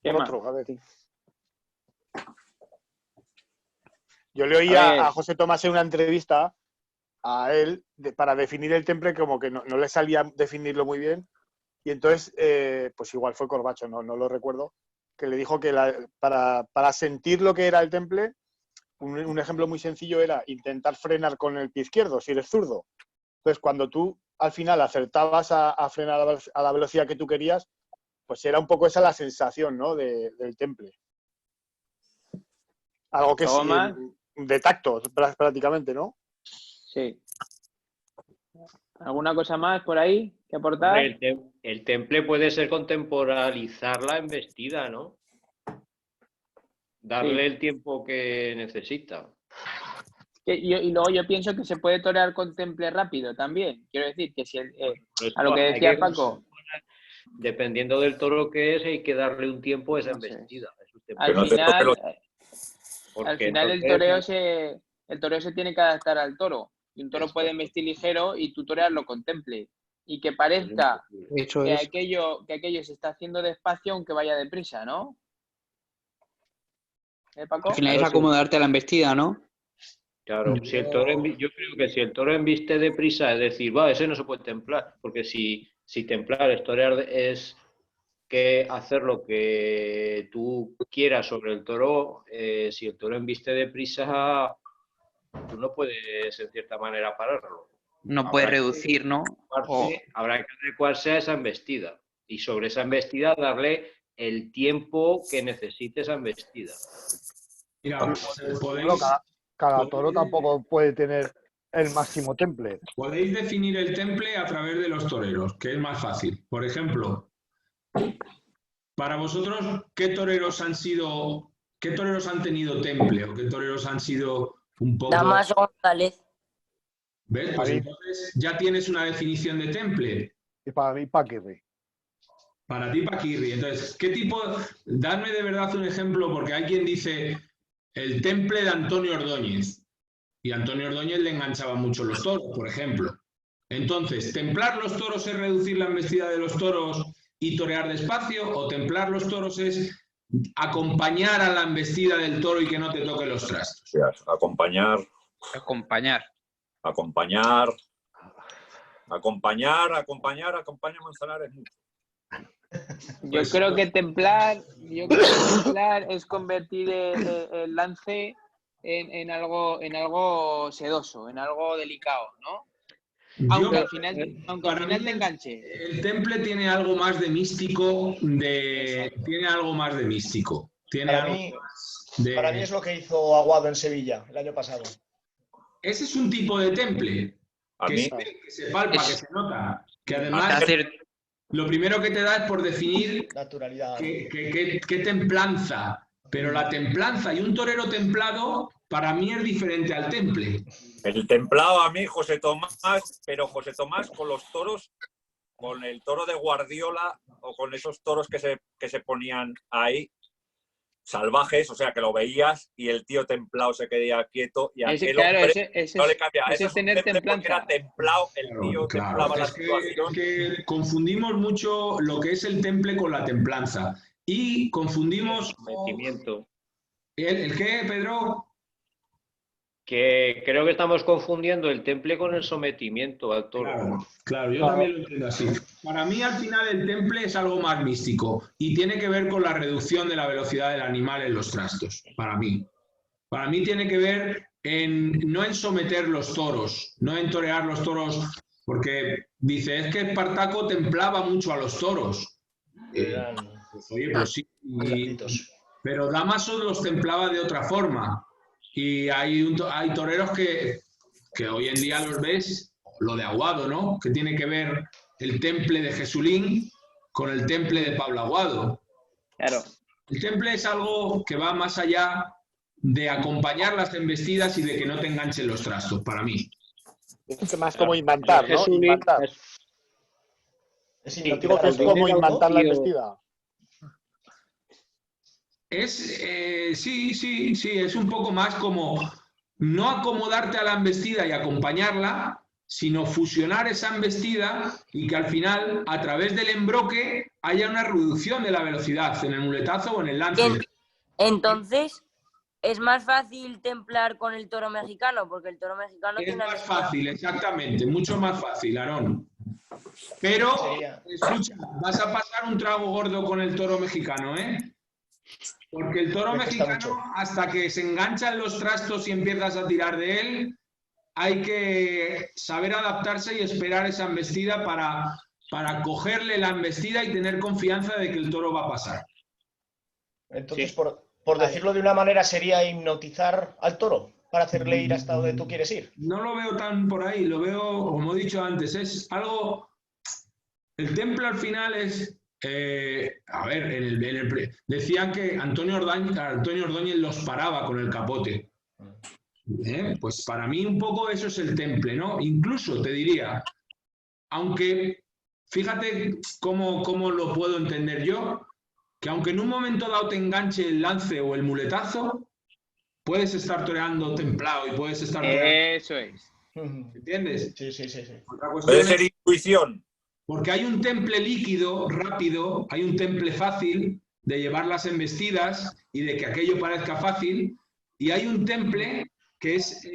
¿Qué más? A ver. Yo le oí a José Tomás en una entrevista a él para definir el temple, como que no le salía definirlo muy bien. Y entonces, pues igual fue Corbacho, no lo recuerdo, que le dijo que para sentir lo que era el temple, un ejemplo muy sencillo era intentar frenar con el pie izquierdo, si eres zurdo. Entonces, cuando tú al final acertabas a frenar a la velocidad que tú querías, pues era un poco esa la sensación, ¿no? del temple. Algo que es de tacto, prácticamente, ¿no? Sí. ¿Alguna cosa más por ahí que aportar? El temple puede ser contemporizar la embestida, ¿no? Darle el tiempo que necesita. Y luego yo pienso que se puede torear con temple rápido también. Quiero decir que si a lo que decía Paco. Dependiendo del toro que es, hay que darle un tiempo a esa embestida. Al final el toreo se tiene que adaptar al toro. Y un toro puede embestir ligero y tú torearlo con temple. Y que parezca que aquello se está haciendo despacio aunque vaya deprisa, ¿no? Paco? Al final es acomodarte a la embestida, ¿no? Claro, yo creo que si el toro embiste deprisa, es decir, ese no se puede templar, porque si templar es torear es que hacer lo que tú quieras sobre el toro, si el toro embiste deprisa, tú no puedes en cierta manera pararlo. No puedes reducir, ¿no? Habrá que adecuarse a esa embestida y sobre esa embestida darle el tiempo que necesite esa embestida. Mira, cada toro tampoco puede tener el máximo temple. Podéis definir el temple a través de los toreros, que es más fácil. Por ejemplo, para vosotros, ¿qué toreros han tenido temple o qué toreros han sido un poco... Damaso González. ¿Ves? Pues entonces ya tienes una definición de temple. Y para mí, Paquirri. Para ti, Paquirri. Entonces, ¿qué tipo...? Dadme de verdad un ejemplo, porque hay quien dice el temple de Antonio Ordóñez. Y a Antonio Ordóñez le enganchaban mucho los toros, por ejemplo. Entonces, ¿templar los toros es reducir la embestida de los toros y torear despacio? ¿O templar los toros es acompañar a la embestida del toro y que no te toque los trastos? Acompañar Manzanares mucho. Yo creo que templar es convertir el lance en algo sedoso, en algo delicado, ¿no? Aunque al final te enganche. El temple tiene algo más de místico, Para mí es lo que hizo Aguado en Sevilla el año pasado. Ese es un tipo de temple que se palpa, que se nota, que además lo primero que te da es por definir naturalidad. Qué templanza, pero la templanza y un torero templado para mí es diferente al temple. El templado a mí, José Tomás, pero José Tomás con los toros, con el toro de Guardiola o con esos toros que se ponían ahí, salvajes, o sea, que lo veías y el tío templado se quedaba quieto y Ese, aquel claro, hombre ese no es, le cambiaba. ese Eso es es un tener temple porque templanza. era templado, el tío templaba la situación. Es que confundimos mucho lo que es el temple con la templanza. Y confundimos... Sometimiento. ¿El qué, Pedro? Que creo que estamos confundiendo el temple con el sometimiento al toro. Claro, yo también lo entiendo así. Para mí, al final, el temple es algo más místico y tiene que ver con la reducción de la velocidad del animal en los trastos, para mí. Para mí tiene que ver no en someter los toros, no en torear los toros, porque dice, es que Espartaco templaba mucho a los toros. Pues, oye, pues sí. Pero Dámaso los templaba de otra forma. Y hay toreros que hoy en día los ves, lo de Aguado, ¿no? Que tiene que ver el temple de Jesulín con el temple de Pablo Aguado. Claro. El temple es algo que va más allá de acompañar las embestidas y de que no te enganchen los trastos, para mí. Es más como inventar, ¿no? Jesulín Inventar. Es Digo que es como inventar la embestida. Sí, es un poco más como no acomodarte a la embestida y acompañarla, sino fusionar esa embestida y que al final, a través del embroque, haya una reducción de la velocidad en el muletazo o en el lance. Entonces, ¿es más fácil templar con el toro mexicano? Porque el toro mexicano Es tiene... más fácil, exactamente, mucho más fácil, Aarón. Pero, escucha, vas a pasar un trago gordo con el toro mexicano, ¿eh? Porque el toro mexicano, hasta que se enganchan los trastos y empiezas a tirar de él, hay que saber adaptarse y esperar esa embestida para cogerle la embestida y tener confianza de que el toro va a pasar. Entonces, por decirlo de una manera, sería hipnotizar al toro para hacerle ir hasta donde tú quieres ir. No lo veo tan por ahí, lo veo, como he dicho antes, es algo... El temple al final es... a ver, decían que Antonio Ordóñez los paraba con el capote. Pues para mí un poco eso es el temple, ¿no? Incluso te diría, aunque, fíjate cómo lo puedo entender yo, que aunque en un momento dado te enganche el lance o el muletazo, puedes estar toreando templado y puedes estar toreando... Eso es. ¿Entiendes? Sí. Otra cuestión Puede ser intuición. Porque hay un temple líquido, rápido, hay un temple fácil de llevar las embestidas y de que aquello parezca fácil, y hay un temple que es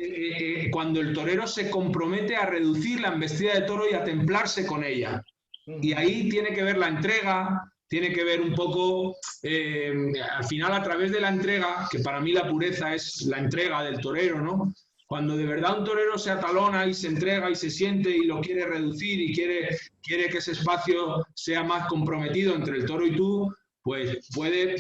cuando el torero se compromete a reducir la embestida de toro y a templarse con ella. Y ahí tiene que ver la entrega, tiene que ver un poco, al final a través de la entrega, que para mí la pureza es la entrega del torero, ¿no? Cuando de verdad un torero se atalona y se entrega y se siente y lo quiere reducir y quiere que ese espacio sea más comprometido entre el toro y tú, pues puede,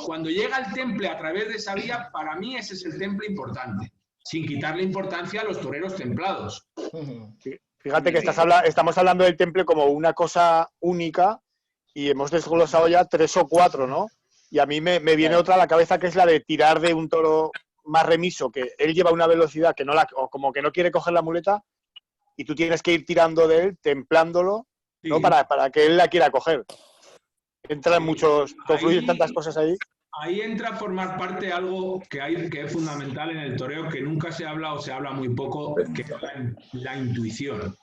cuando llega al temple a través de esa vía, para mí ese es el temple importante, sin quitarle importancia a los toreros templados. Fíjate que estamos hablando del temple como una cosa única y hemos desglosado ya 3 o 4, ¿no? Y a mí me viene otra a la cabeza, que es la de tirar de un toro más remiso, que él lleva una velocidad que o como que no quiere coger la muleta y tú tienes que ir tirando de él, templándolo, ¿no? Para que él la quiera coger. Entran confluyen tantas cosas ahí. Ahí entra a formar parte algo que es fundamental en el toreo, que nunca se habla o se habla muy poco, que es la intuición.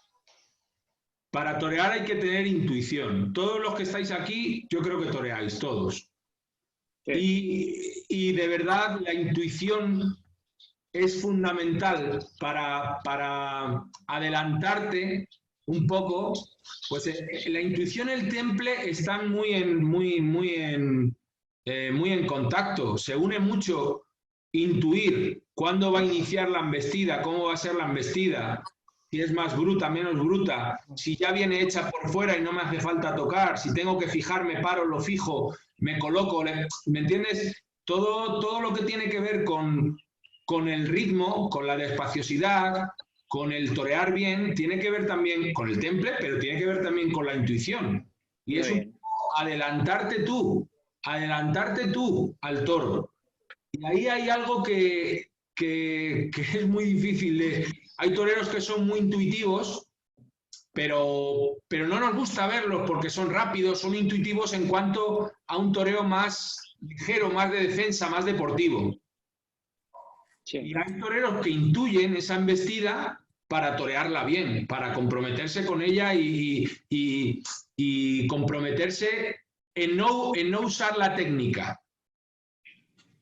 Para torear hay que tener intuición. Todos los que estáis aquí, yo creo que toreáis, todos. Y de verdad la intuición es fundamental para adelantarte un poco. Pues la intuición y el temple están muy en contacto. Se une mucho intuir cuándo va a iniciar la embestida, cómo va a ser la embestida, si es más bruta, menos bruta, si ya viene hecha por fuera y no me hace falta tocar, si tengo que fijarme, paro, lo fijo, me coloco, ¿me entiendes? Todo lo que tiene que ver con el ritmo, con la despaciosidad, con el torear bien, tiene que ver también con el temple, pero tiene que ver también con la intuición. Y es un poco adelantarte tú al toro. Y ahí hay algo que es muy difícil. Hay toreros que son muy intuitivos, pero no nos gusta verlos porque son rápidos, son intuitivos en cuanto a un toreo más ligero, más de defensa, más deportivo. Y hay toreros que intuyen esa embestida para torearla bien, para comprometerse con ella y comprometerse en no usar la técnica.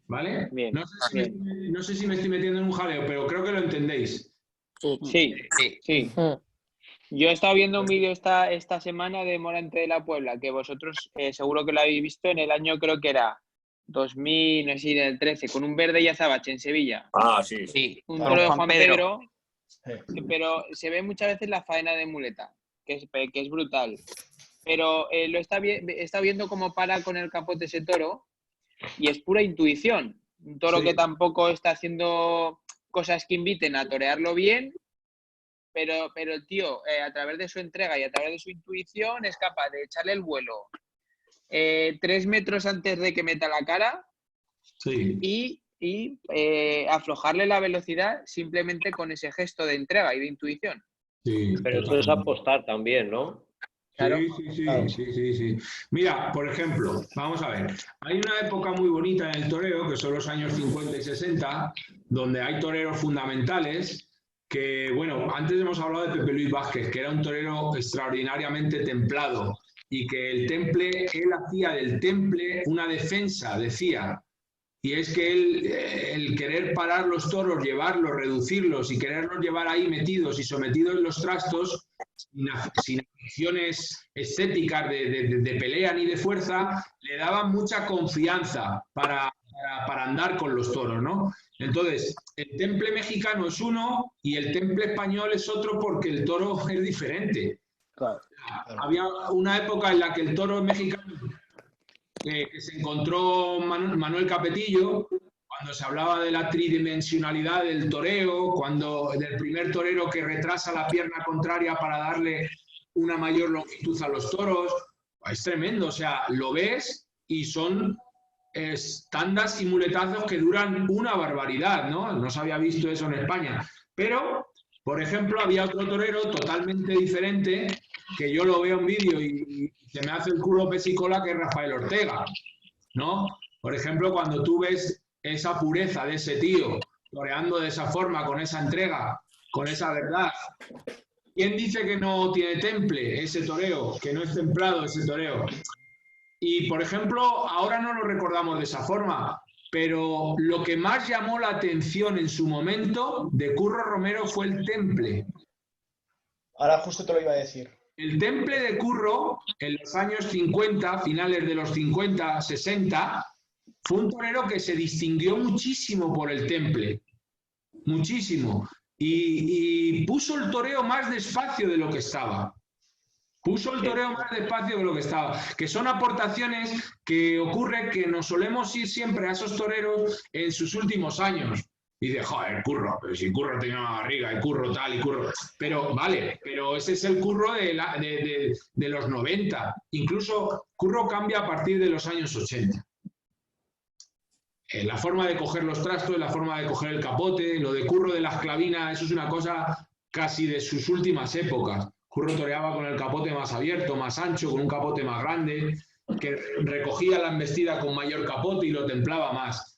¿Vale? Bien, No sé si me estoy metiendo en un jaleo, pero creo que lo entendéis. Sí. Yo he estado viendo un vídeo esta semana de Morante de la Puebla, que vosotros seguro que lo habéis visto en el año, creo que era 2000, no sé si en el 13, con un verde y azabache en Sevilla. Ah, sí. Un toro de Juan Pedro, pero se ve muchas veces la faena de muleta, que es brutal. Pero está viendo cómo para con el capote ese toro y es pura intuición. Un toro que tampoco está haciendo cosas que inviten a torearlo bien, pero el tío, a través de su entrega y a través de su intuición, es capaz de echarle el vuelo 3 metros antes de que meta la cara y aflojarle la velocidad simplemente con ese gesto de entrega y de intuición. Pero eso es apostar también, ¿no? Claro. Sí. Mira, por ejemplo, vamos a ver. Hay una época muy bonita en el toreo, que son los años 50 y 60, donde hay toreros fundamentales que, bueno, antes hemos hablado de Pepe Luis Vázquez, que era un torero extraordinariamente templado y que él hacía del temple una defensa, decía. Y es que el querer parar los toros, llevarlos, reducirlos y quererlos llevar ahí metidos y sometidos en los trastos, sin acciones estéticas de pelea ni de fuerza, le daban mucha confianza para andar con los toros, ¿no? Entonces, el temple mexicano es uno y el temple español es otro porque el toro es diferente. Claro. Había una época en la que el toro mexicano que se encontró Manuel Capetillo, cuando se hablaba de la tridimensionalidad del toreo, del primer torero que retrasa la pierna contraria para darle una mayor longitud a los toros, es tremendo, o sea, lo ves y son tandas y muletazos que duran una barbaridad, ¿no? No se había visto eso en España. Pero, por ejemplo, había otro torero totalmente diferente, que yo lo veo en vídeo y se me hace el culo pesicola, que es Rafael Ortega, ¿no? Por ejemplo, cuando tú ves esa pureza de ese tío toreando de esa forma, con esa entrega, con esa verdad. ¿Quién dice que no tiene temple ese toreo, que no es templado ese toreo? Y, por ejemplo, ahora no lo recordamos de esa forma, pero lo que más llamó la atención en su momento de Curro Romero fue el temple. Ahora justo te lo iba a decir. El temple de Curro, en los años 50, finales de los 50, 60, fue un torero que se distinguió muchísimo por el temple. Muchísimo. Y puso el toreo más despacio de lo que estaba. Puso el toreo más despacio de lo que estaba. Que son aportaciones que ocurre que nos solemos ir siempre a esos toreros en sus últimos años. Y dice, joder, Curro, pero si Curro tenía una barriga, y Curro tal, y Curro... Pero vale, pero ese es el Curro de los 90. Incluso Curro cambia a partir de los años 80. La forma de coger los trastos, la forma de coger el capote, lo de Curro de las clavinas, eso es una cosa casi de sus últimas épocas. Curro toreaba con el capote más abierto, más ancho, con un capote más grande, que recogía la embestida con mayor capote y lo templaba más.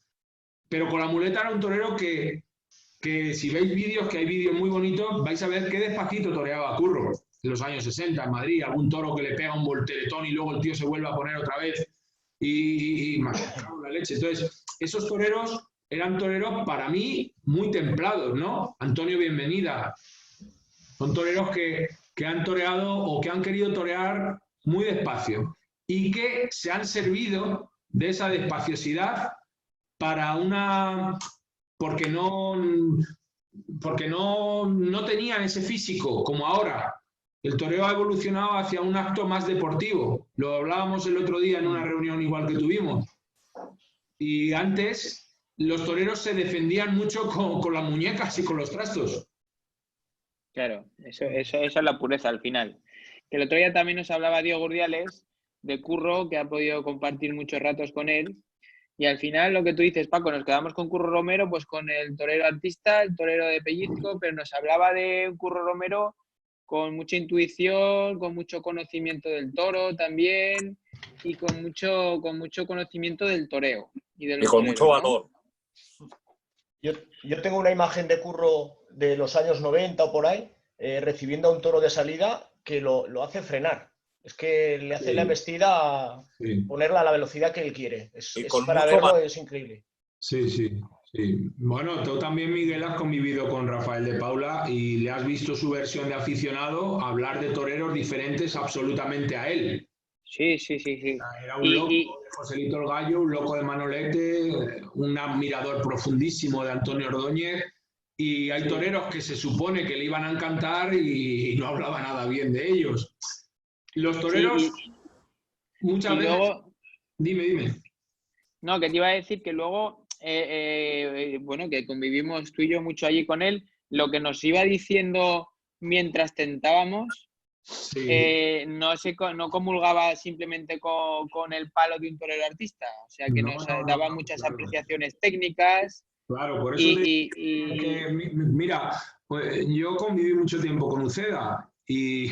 Pero con la muleta era un torero que si veis vídeos, que hay vídeos muy bonitos, vais a ver qué despacito toreaba Curro en los años 60 en Madrid. Algún toro que le pega un volteretón y luego el tío se vuelve a poner otra vez y la leche. Entonces, esos toreros eran toreros para mí muy templados, ¿no? Antonio Bienvenida. Son toreros que han toreado o que han querido torear muy despacio y que se han servido de esa despaciosidad para porque no tenían ese físico como ahora. El toreo ha evolucionado hacia un acto más deportivo. Lo hablábamos el otro día en una reunión igual que tuvimos. Y antes los toreros se defendían mucho con las muñecas y con los trastos. Claro, eso es la pureza al final. El otro día también nos hablaba Diego Urdiales de Curro, que ha podido compartir muchos ratos con él. Y al final lo que tú dices, Paco, nos quedamos con Curro Romero, pues con el torero artista, el torero de pellizco, pero nos hablaba de un Curro Romero con mucha intuición, con mucho conocimiento del toro también, y con mucho conocimiento del toreo. Y con toreros, mucho valor. ¿no? Yo tengo una imagen de Curro de los años 90 o por ahí, recibiendo a un toro de salida que lo hace frenar. Es que le hace la embestida ponerla a la velocidad que él quiere. Es para verlo, es increíble. Sí, sí. Sí. Bueno, tú también, Miguel, has convivido con Rafael de Paula y le has visto su versión de aficionado hablar de toreros diferentes absolutamente a él. Sí. Era un loco de Joselito el Gallo, un loco de Manolete, un admirador profundísimo de Antonio Ordóñez, y hay toreros que se supone que le iban a encantar y no hablaba nada bien de ellos. Los toreros muchas veces... Luego... Dime. No, que te iba a decir que luego... bueno, que convivimos tú y yo mucho allí con él, lo que nos iba diciendo mientras tentábamos, no comulgaba simplemente con el palo de un torero artista, o sea que nos daba muchas apreciaciones técnicas. Claro, por eso mira, pues, yo conviví mucho tiempo con Uceda y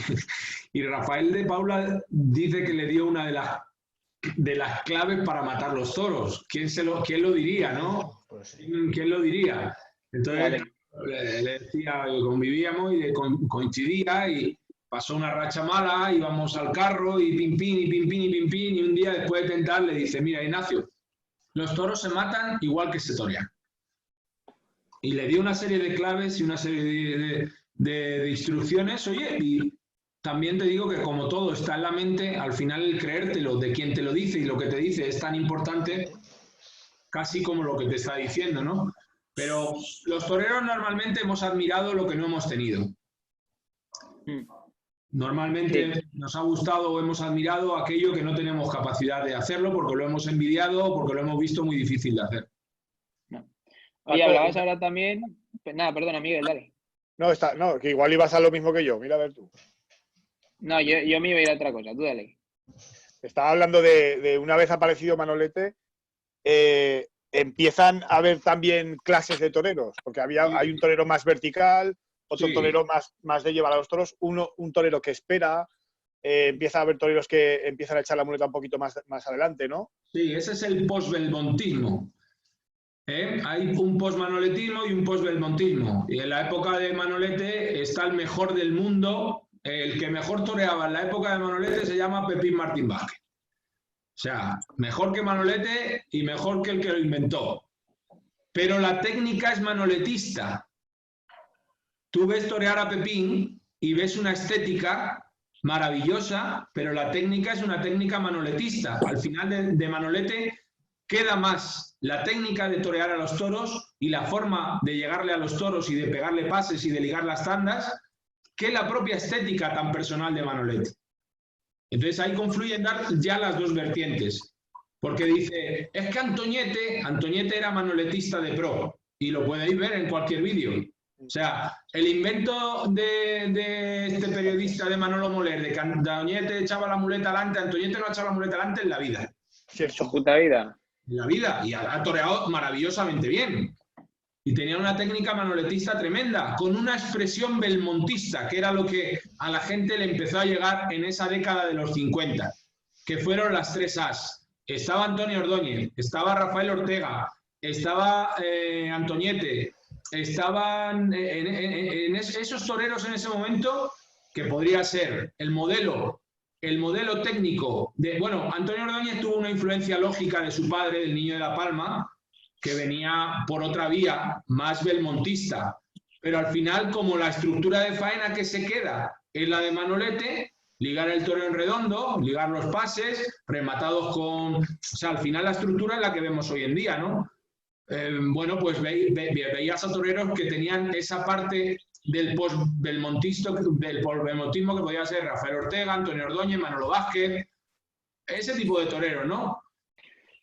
Rafael de Paula dice que le dio una de las claves para matar los toros. ¿Quién lo diría, no? ¿Quién lo diría? Entonces le decía, convivíamos y coincidía y pasó una racha mala, íbamos al carro y pim, y un día después de tentar le dice, mira, Ignacio, los toros se matan igual que se torean. Y le dio una serie de claves y una serie de instrucciones, oye, y también te digo que como todo está en la mente, al final el creértelo de quien te lo dice y lo que te dice es tan importante casi como lo que te está diciendo, ¿no? Pero los toreros normalmente hemos admirado lo que no hemos tenido. Normalmente nos ha gustado o hemos admirado aquello que no tenemos capacidad de hacerlo porque lo hemos envidiado o porque lo hemos visto muy difícil de hacer. Oye, hablabas ahora también... Nada, perdona, Miguel, dale. No, que igual ibas a lo mismo que yo. Mira a ver tú. No, yo me iba a ir a otra cosa, tú dale. Estaba hablando de una vez aparecido Manolete, empiezan a haber también clases de toreros, porque hay un torero más vertical, otro torero más de llevar a los toros, un torero que espera, empieza a haber toreros que empiezan a echar la muleta un poquito más adelante, ¿no? Sí, ese es el post-belmontismo. Hay un post-manoletismo y un post-belmontismo. Y en la época de Manolete está el mejor del mundo. El que mejor toreaba en la época de Manolete se llama Pepín Martín Vázquez. O sea, mejor que Manolete y mejor que el que lo inventó. Pero la técnica es manoletista. Tú ves torear a Pepín y ves una estética maravillosa, pero la técnica es una técnica manoletista. Al final de Manolete queda más la técnica de torear a los toros y la forma de llegarle a los toros y de pegarle pases y de ligar las tandas que la propia estética tan personal de Manolete. Entonces ahí confluyen ya las dos vertientes. Porque dice, es que Antoñete era manoletista de pro y lo podéis ver en cualquier vídeo. O sea, el invento de este periodista de Manolo Moler, de que Antoñete echaba la muleta adelante, Antoñete no ha echado la muleta adelante en la vida. Su puta vida. En la vida, y ha toreado maravillosamente bien. Y tenía una técnica manoletista tremenda, con una expresión belmontista, que era lo que a la gente le empezó a llegar en esa década de los 50, que fueron las tres As. Estaba Antonio Ordóñez, estaba Rafael Ortega, estaba Antoñete, estaban esos toreros en ese momento, que podría ser el modelo técnico de... Bueno, Antonio Ordóñez tuvo una influencia lógica de su padre, del Niño de la Palma, que venía por otra vía, más belmontista. Pero al final, como la estructura de faena que se queda es la de Manolete, ligar el toreo en redondo, ligar los pases, rematados con... O sea, al final la estructura es la que vemos hoy en día, ¿no? Bueno, pues veías a toreros que tenían esa parte del post-belmontismo que podía ser Rafael Ortega, Antonio Ordóñez, Manolo Vázquez, ese tipo de toreros, ¿no?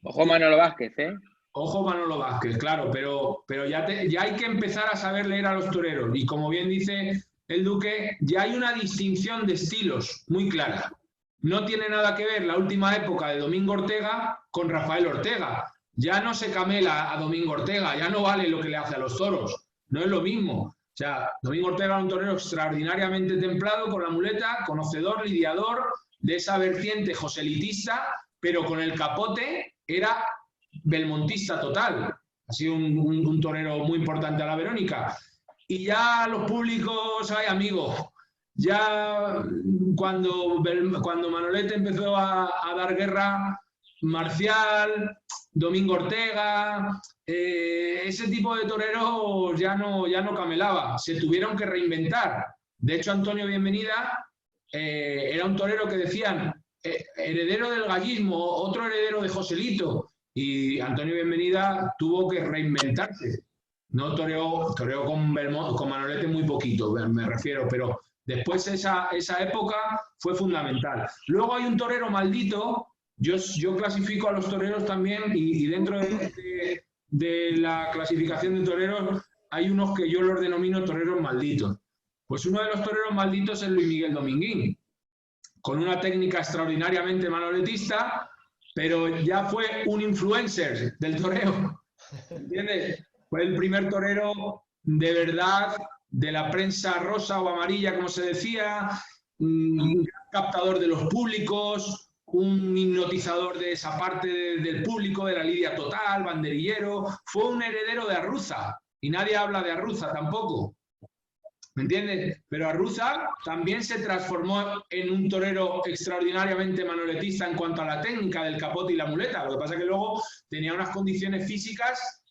Ojo Manolo Vázquez, ¿eh? Ojo Manolo Vázquez, claro, pero ya hay que empezar a saber leer a los toreros. Y como bien dice el Duque, ya hay una distinción de estilos muy clara. No tiene nada que ver la última época de Domingo Ortega con Rafael Ortega. Ya no se camela a Domingo Ortega, ya no vale lo que le hace a los toros. No es lo mismo. O sea, Domingo Ortega era un torero extraordinariamente templado, con la muleta, conocedor, lidiador, de esa vertiente joselitista, pero con el capote era belmontista total. Ha sido un torero muy importante a la Verónica. Y ya los públicos, ay amigos, ya cuando Manolete empezó a dar guerra, Marcial, Domingo Ortega, ese tipo de toreros ya no camelaba, se tuvieron que reinventar. De hecho, Antonio Bienvenida era un torero que decían heredero del gallismo, otro heredero de Joselito, y Antonio Bienvenida tuvo que reinventarse. No toreó con Manolete muy poquito, me refiero, pero después esa época fue fundamental. Luego hay un torero maldito. Yo clasifico a los toreros también y dentro de la clasificación de toreros hay unos que yo los denomino toreros malditos. Pues uno de los toreros malditos es Luis Miguel Dominguín, con una técnica extraordinariamente manoletista, pero ya fue un influencer del toreo, ¿entiendes? Fue el primer torero de verdad de la prensa rosa o amarilla, como se decía, un captador de los públicos, un hipnotizador de esa parte del público, de la lidia total, banderillero. Fue un heredero de Arruza, y nadie habla de Arruza tampoco, ¿me entiendes? Pero Arruza también se transformó en un torero extraordinariamente manoletista en cuanto a la técnica del capote y la muleta. Lo que pasa es que luego tenía unas condiciones físicas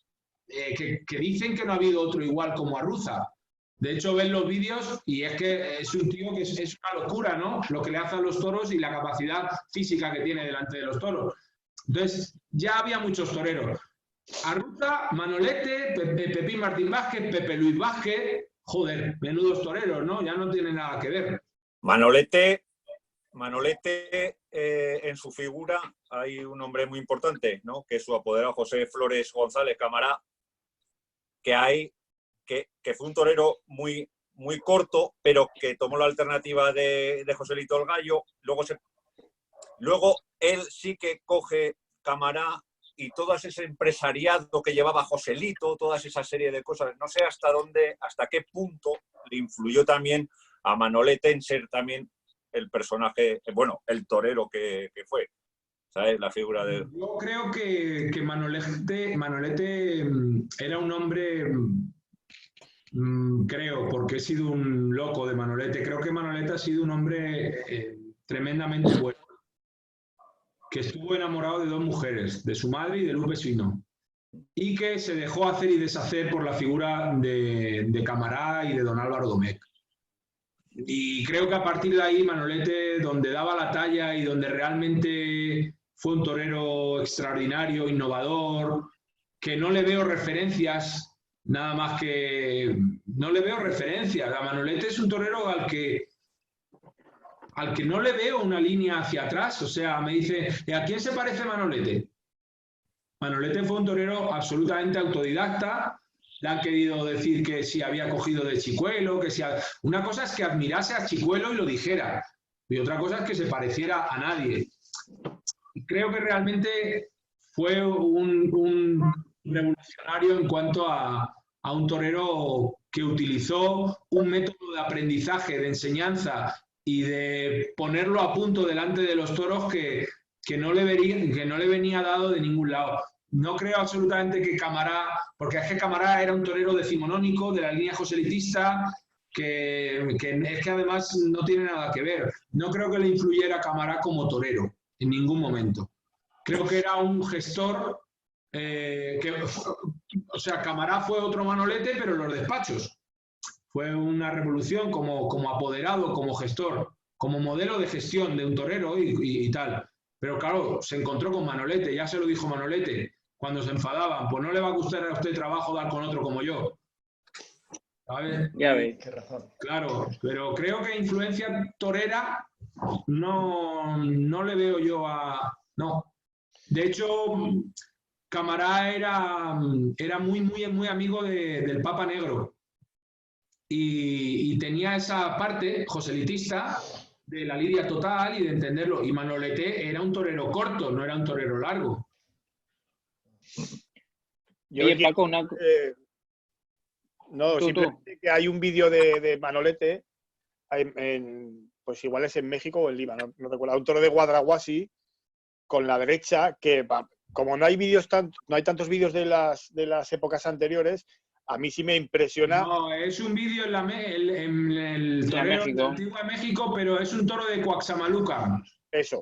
que dicen que no ha habido otro igual como Arruza. De hecho, ven los vídeos y es que es un tío que es una locura, ¿no? Lo que le hace a los toros y la capacidad física que tiene delante de los toros. Entonces, ya había muchos toreros. Arruza, Manolete, Pepín Martín Vázquez, Pepe Luis Vázquez. Joder, menudos toreros, ¿no? Ya no tiene nada que ver. Manolete, en su figura hay un hombre muy importante, ¿no? Que es su apoderado José Flores González Camará, que fue un torero muy, muy corto, pero que tomó la alternativa de Joselito el Gallo. Luego él sí que coge Camará y todo ese empresariado que llevaba Joselito, toda esa serie de cosas. No sé hasta qué punto le influyó también a Manolete en ser también el personaje, bueno, el torero que fue. ¿Sabes? La figura de... Yo creo que Manolete era un hombre... creo, porque he sido un loco de Manolete. Creo que Manolete ha sido un hombre tremendamente bueno, que estuvo enamorado de dos mujeres, de su madre y de Lupe Suino, y que se dejó hacer y deshacer por la figura de Camará y de don Álvaro Domecq. Y creo que a partir de ahí Manolete, donde daba la talla y donde realmente fue un torero extraordinario, innovador, que no le veo referencias. Nada más que no le veo referencias. A Manolete es un torero al que no le veo una línea hacia atrás. O sea, me dice, ¿a quién se parece Manolete? Manolete fue un torero absolutamente autodidacta. Le han querido decir que si había cogido de Chicuelo, que si... Una cosa es que admirase a Chicuelo y lo dijera. Y otra cosa es que se pareciera a nadie. Y creo que realmente fue un revolucionario en cuanto a un torero que utilizó un método de aprendizaje, de enseñanza y de ponerlo a punto delante de los toros que no le venía dado de ningún lado. No creo absolutamente que Camará, porque es que Camará era un torero decimonónico de la línea joselitista, que es que además no tiene nada que ver. No creo que le influyera Camará como torero, en ningún momento. Creo que era un gestor... o sea, Camará fue otro Manolete, pero en los despachos. Fue una revolución como apoderado, como gestor, como modelo de gestión de un torero y tal. Pero claro, se encontró con Manolete, ya se lo dijo Manolete, cuando se enfadaban, pues no le va a gustar a usted trabajo dar con otro como yo. ¿Sabes? Ya veis. Qué razón. Claro, pero creo que influencia torera no le veo yo a... No. De hecho... Camará era muy amigo del Papa Negro y tenía esa parte joselitista de la lidia total y de entenderlo. Y Manolete era un torero corto, no era un torero largo. Oye, Paco, simplemente que hay un vídeo de Manolete. pues igual es en México o en Lima, no recuerdo, un toro de Guadraguasi con la derecha, que como no hay vídeos no hay tantos vídeos de las épocas anteriores, a mí sí me impresiona. No, es un vídeo en el toreo de Antigua México, pero es un toro de Coaxamaluca. Eso.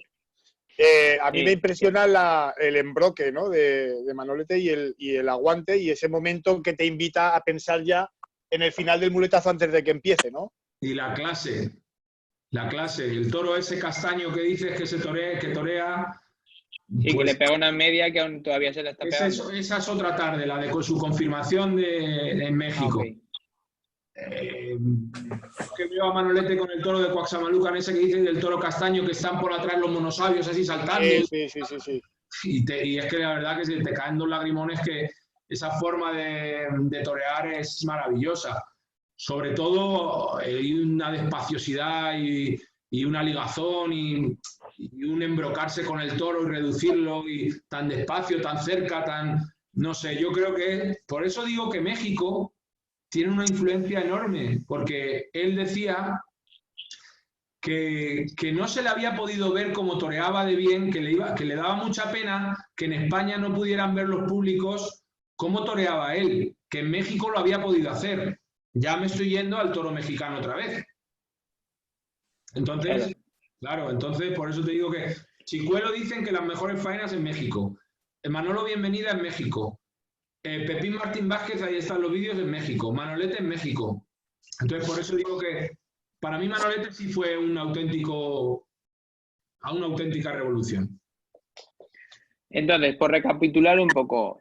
A mí me impresiona el embroque, ¿no? de Manolete y el aguante y ese momento que te invita a pensar ya en el final del muletazo antes de que empiece, ¿no? Y la clase, el toro ese castaño que dices que torea. Y pues, que le pega una media que aún todavía se la está pegando. Esa es otra tarde, la de con su confirmación en México. Okay. Que veo a Manolete con el toro de Coaxamaluca, en ese que dice del toro castaño, que están por atrás los monosabios así saltando. Sí. Y es que la verdad que se te caen dos lagrimones, que esa forma de torear es maravillosa. Sobre todo hay una despaciosidad y una ligazón y un embrocarse con el toro y reducirlo y tan despacio, tan cerca, no sé, yo creo que por eso digo que México tiene una influencia enorme, porque él decía que no se le había podido ver como toreaba de bien, que le daba mucha pena que en España no pudieran ver los públicos cómo toreaba él, que en México lo había podido hacer. Ya me estoy yendo al toro mexicano otra vez. Entonces, entonces por eso te digo que Chicuelo dicen que las mejores faenas en México. Manolo Bienvenida en México. Pepín Martín Vázquez, ahí están los vídeos, en México. Manolete en México. Entonces por eso digo que para mí Manolete sí fue una auténtica revolución. Entonces, por recapitular un poco,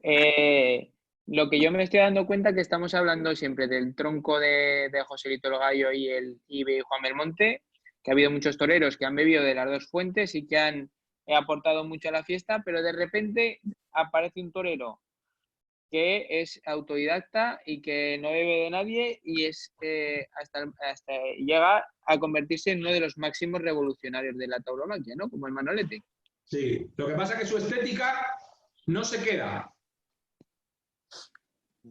lo que yo me estoy dando cuenta que estamos hablando siempre del tronco de Joselito el Gallo y Juan Belmonte, que ha habido muchos toreros que han bebido de las dos fuentes y que han aportado mucho a la fiesta, pero de repente aparece un torero que es autodidacta y que no bebe de nadie y es hasta llega a convertirse en uno de los máximos revolucionarios de la tauromaquia, ¿no? Como el Manolete. Sí, lo que pasa es que su estética no se queda.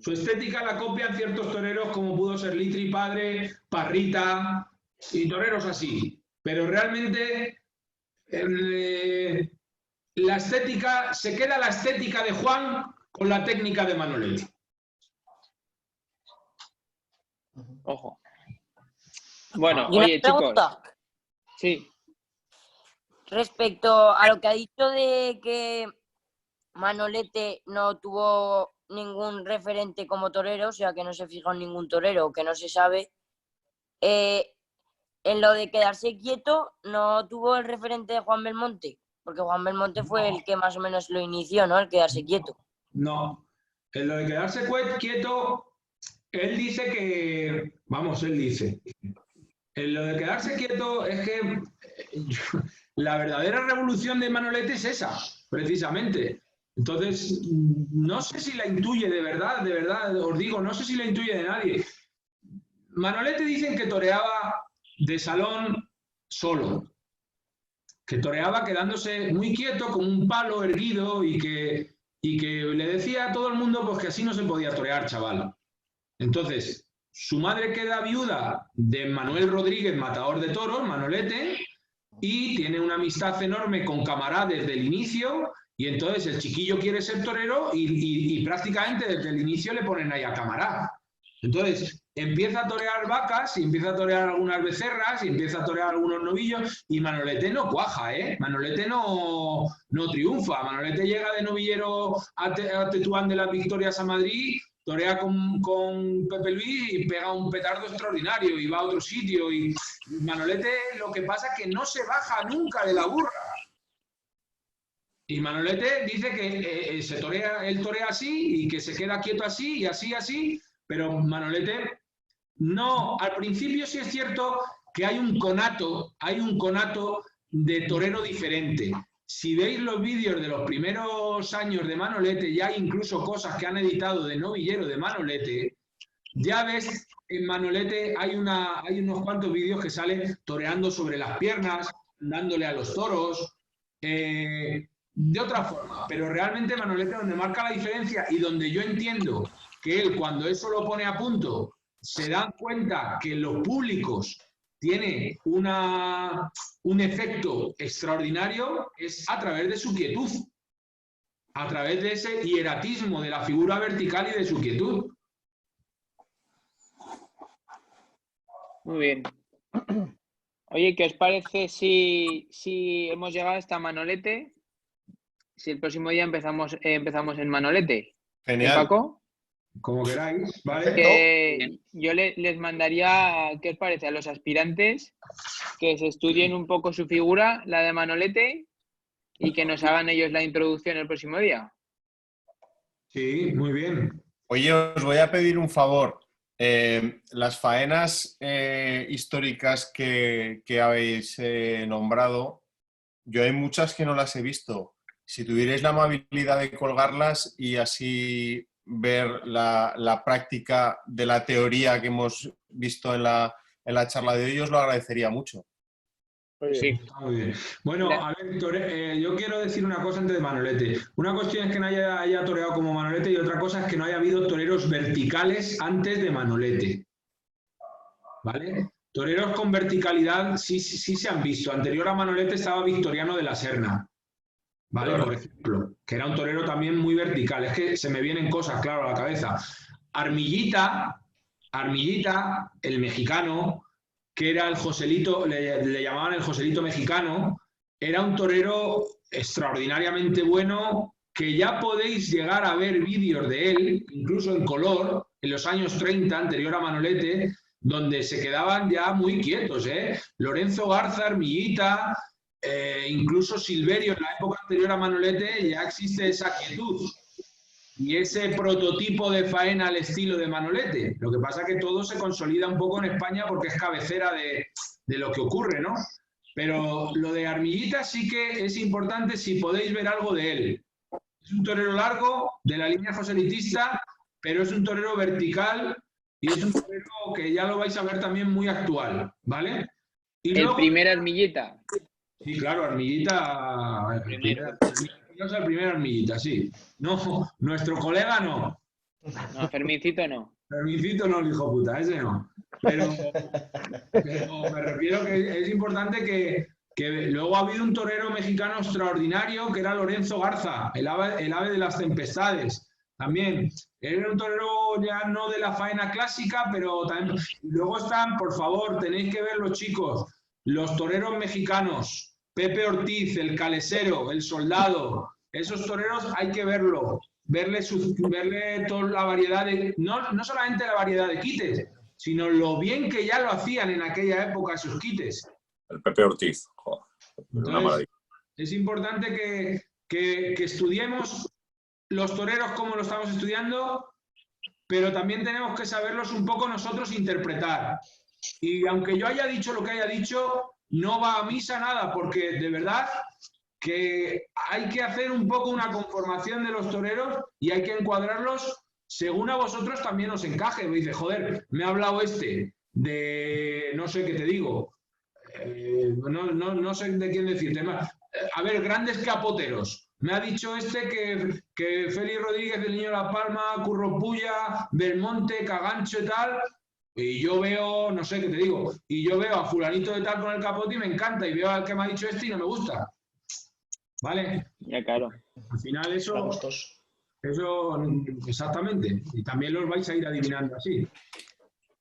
Su estética la copian ciertos toreros como pudo ser Litri Padre, Parrita y toreros así. Pero realmente la estética, se queda la estética de Juan con la técnica de Manolete. Ojo. Bueno, Y una oye, chicos. pregunta. Sí. Respecto a lo que ha dicho de que Manolete no tuvo ningún referente como torero, o sea, que no se fijó en ningún torero, que no se sabe, en lo de quedarse quieto no tuvo el referente de Juan Belmonte, porque Juan Belmonte fue el que más o menos lo inició, ¿no? El quedarse quieto. No, en lo de quedarse quieto, él dice que, vamos, él dice, en lo de quedarse quieto es que la verdadera revolución de Manolete es esa, precisamente. Entonces, no sé si la intuye de verdad, os digo, no sé si la intuye de nadie. Manolete dicen que toreaba de salón solo, que toreaba quedándose muy quieto, como un palo erguido y que le decía a todo el mundo pues que así no se podía torear, chaval. Entonces, su madre queda viuda de Manuel Rodríguez, matador de toros, Manolete, y tiene una amistad enorme con Camará desde el inicio, y entonces el chiquillo quiere ser torero y prácticamente desde el inicio le ponen ahí a Camará. Entonces, empieza a torear vacas, y empieza a torear algunas becerras, y empieza a torear algunos novillos, y Manolete no cuaja, ¿eh? Manolete no triunfa. Manolete llega de novillero a Tetuán de las Victorias a Madrid, torea con Pepe Luis y pega un petardo extraordinario, y va a otro sitio, y Manolete lo que pasa es que no se baja nunca de la burra. Y Manolete dice que él torea así, y que se queda quieto así, y así, pero Manolete no, al principio sí es cierto que hay un conato de torero diferente. Si veis los vídeos de los primeros años de Manolete, ya hay incluso cosas que han editado de novillero de Manolete, ya ves, en Manolete hay unos cuantos vídeos que sale toreando sobre las piernas, dándole a los toros, de otra forma. Pero realmente Manolete, donde marca la diferencia y donde yo entiendo que él, cuando eso lo pone a punto, se dan cuenta que los públicos tiene un efecto extraordinario es a través de su quietud, a través de ese hieratismo de la figura vertical y de su quietud. Muy bien. Oye, ¿qué os parece si hemos llegado hasta Manolete? Si el próximo día empezamos en Manolete. Genial. Paco? Como queráis, ¿vale? Que yo les mandaría, ¿qué os parece? A los aspirantes que se estudien un poco su figura, la de Manolete, y que nos hagan ellos la introducción el próximo día. Sí, muy bien. Oye, os voy a pedir un favor. Las faenas históricas que habéis nombrado, yo hay muchas que no las he visto. Si tuvierais la amabilidad de colgarlas y así ver la práctica de la teoría que hemos visto en la charla de hoy, os lo agradecería mucho. Sí. Muy bien. Bueno, a ver, yo quiero decir una cosa antes de Manolete. Una cuestión es que no haya toreado como Manolete y otra cosa es que no haya habido toreros verticales antes de Manolete. ¿Vale? Toreros con verticalidad sí se han visto. Anterior a Manolete estaba Victoriano de la Serna. ¿Vale? Por ejemplo, que era un torero también muy vertical. Es que se me vienen cosas, claro, a la cabeza. Armillita, el mexicano, que era el Joselito, le llamaban el Joselito mexicano, era un torero extraordinariamente bueno, que ya podéis llegar a ver vídeos de él, incluso en color, en los años 30, anterior a Manolete, donde se quedaban ya muy quietos, ¿eh? Lorenzo Garza, Armillita, incluso Silverio, en la época anterior a Manolete, ya existe esa quietud y ese prototipo de faena al estilo de Manolete. Lo que pasa es que todo se consolida un poco en España porque es cabecera de lo que ocurre, ¿no? Pero lo de Armillita sí que es importante si podéis ver algo de él. Es un torero largo, de la línea joselitista, pero es un torero vertical y es un torero que ya lo vais a ver también muy actual, ¿vale? Y el luego, primer Armillita. Sí, claro, Armillita. El primer Armillita, sí. No, nuestro colega no. No, Fermincito no. Fermincito no, el hijo puta, ese no. Pero me refiero que es importante que luego ha habido un torero mexicano extraordinario que era Lorenzo Garza, el ave de las tempestades. También era un torero ya no de la faena clásica, pero también. Luego están, por favor, tenéis que verlo, chicos, los toreros mexicanos. Pepe Ortiz, el Calesero, el Soldado, esos toreros hay que verlo, verle toda la variedad de, no solamente la variedad de quites, sino lo bien que ya lo hacían en aquella época esos quites. El Pepe Ortiz, joder, Entonces, es importante que estudiemos los toreros como lo estamos estudiando, pero también tenemos que saberlos un poco nosotros interpretar. Y aunque yo haya dicho lo que haya dicho, no va a misa nada, porque de verdad que hay que hacer un poco una conformación de los toreros y hay que encuadrarlos según a vosotros también os encaje. Me dice, joder, me ha hablado de, no sé qué te digo, no sé de quién decirte. A ver, grandes capoteros. Me ha dicho que Félix Rodríguez, del Niño de la Palma, Curro Puya, Belmonte, Cagancho y tal. Y yo veo, no sé qué te digo, y yo veo a fulanito de tal con el capote y me encanta, y veo al que me ha dicho y no me gusta. ¿Vale? Ya, claro. Al final eso, exactamente. Y también los vais a ir adivinando así.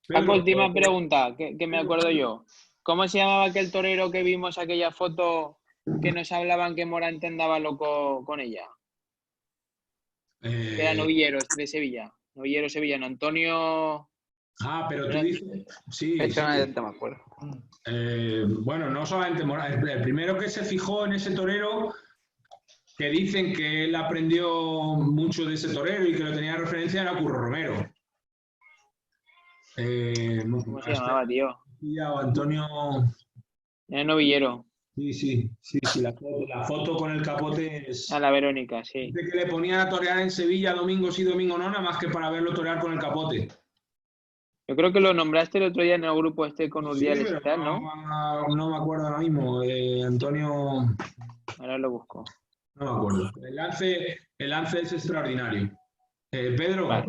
Paco, última pregunta, que me acuerdo yo. ¿Cómo se llamaba aquel torero que vimos aquella foto que nos hablaban que Morante andaba loco con ella? Que era novilleros de Sevilla. Novillero sevillano. Antonio... Ah, pero tú dices... Sí, Eso sí. no me acuerdo. Bueno, no solamente Morante. El primero que se fijó en ese torero, que dicen que él aprendió mucho de ese torero y que lo tenía de referencia, era Curro Romero. ¿Cómo se llamaba, tío? Antonio... Era novillero. Sí. La foto con el capote es... A la Verónica, sí. Dice que le ponían a torear en Sevilla domingo sí, domingo no, nada más que para verlo torear con el capote. Yo creo que lo nombraste el otro día en el grupo con Urdiales y tal, ¿no? No me acuerdo ahora mismo. Antonio... Ahora lo busco. No me acuerdo. El lance es extraordinario. Pedro. Vale.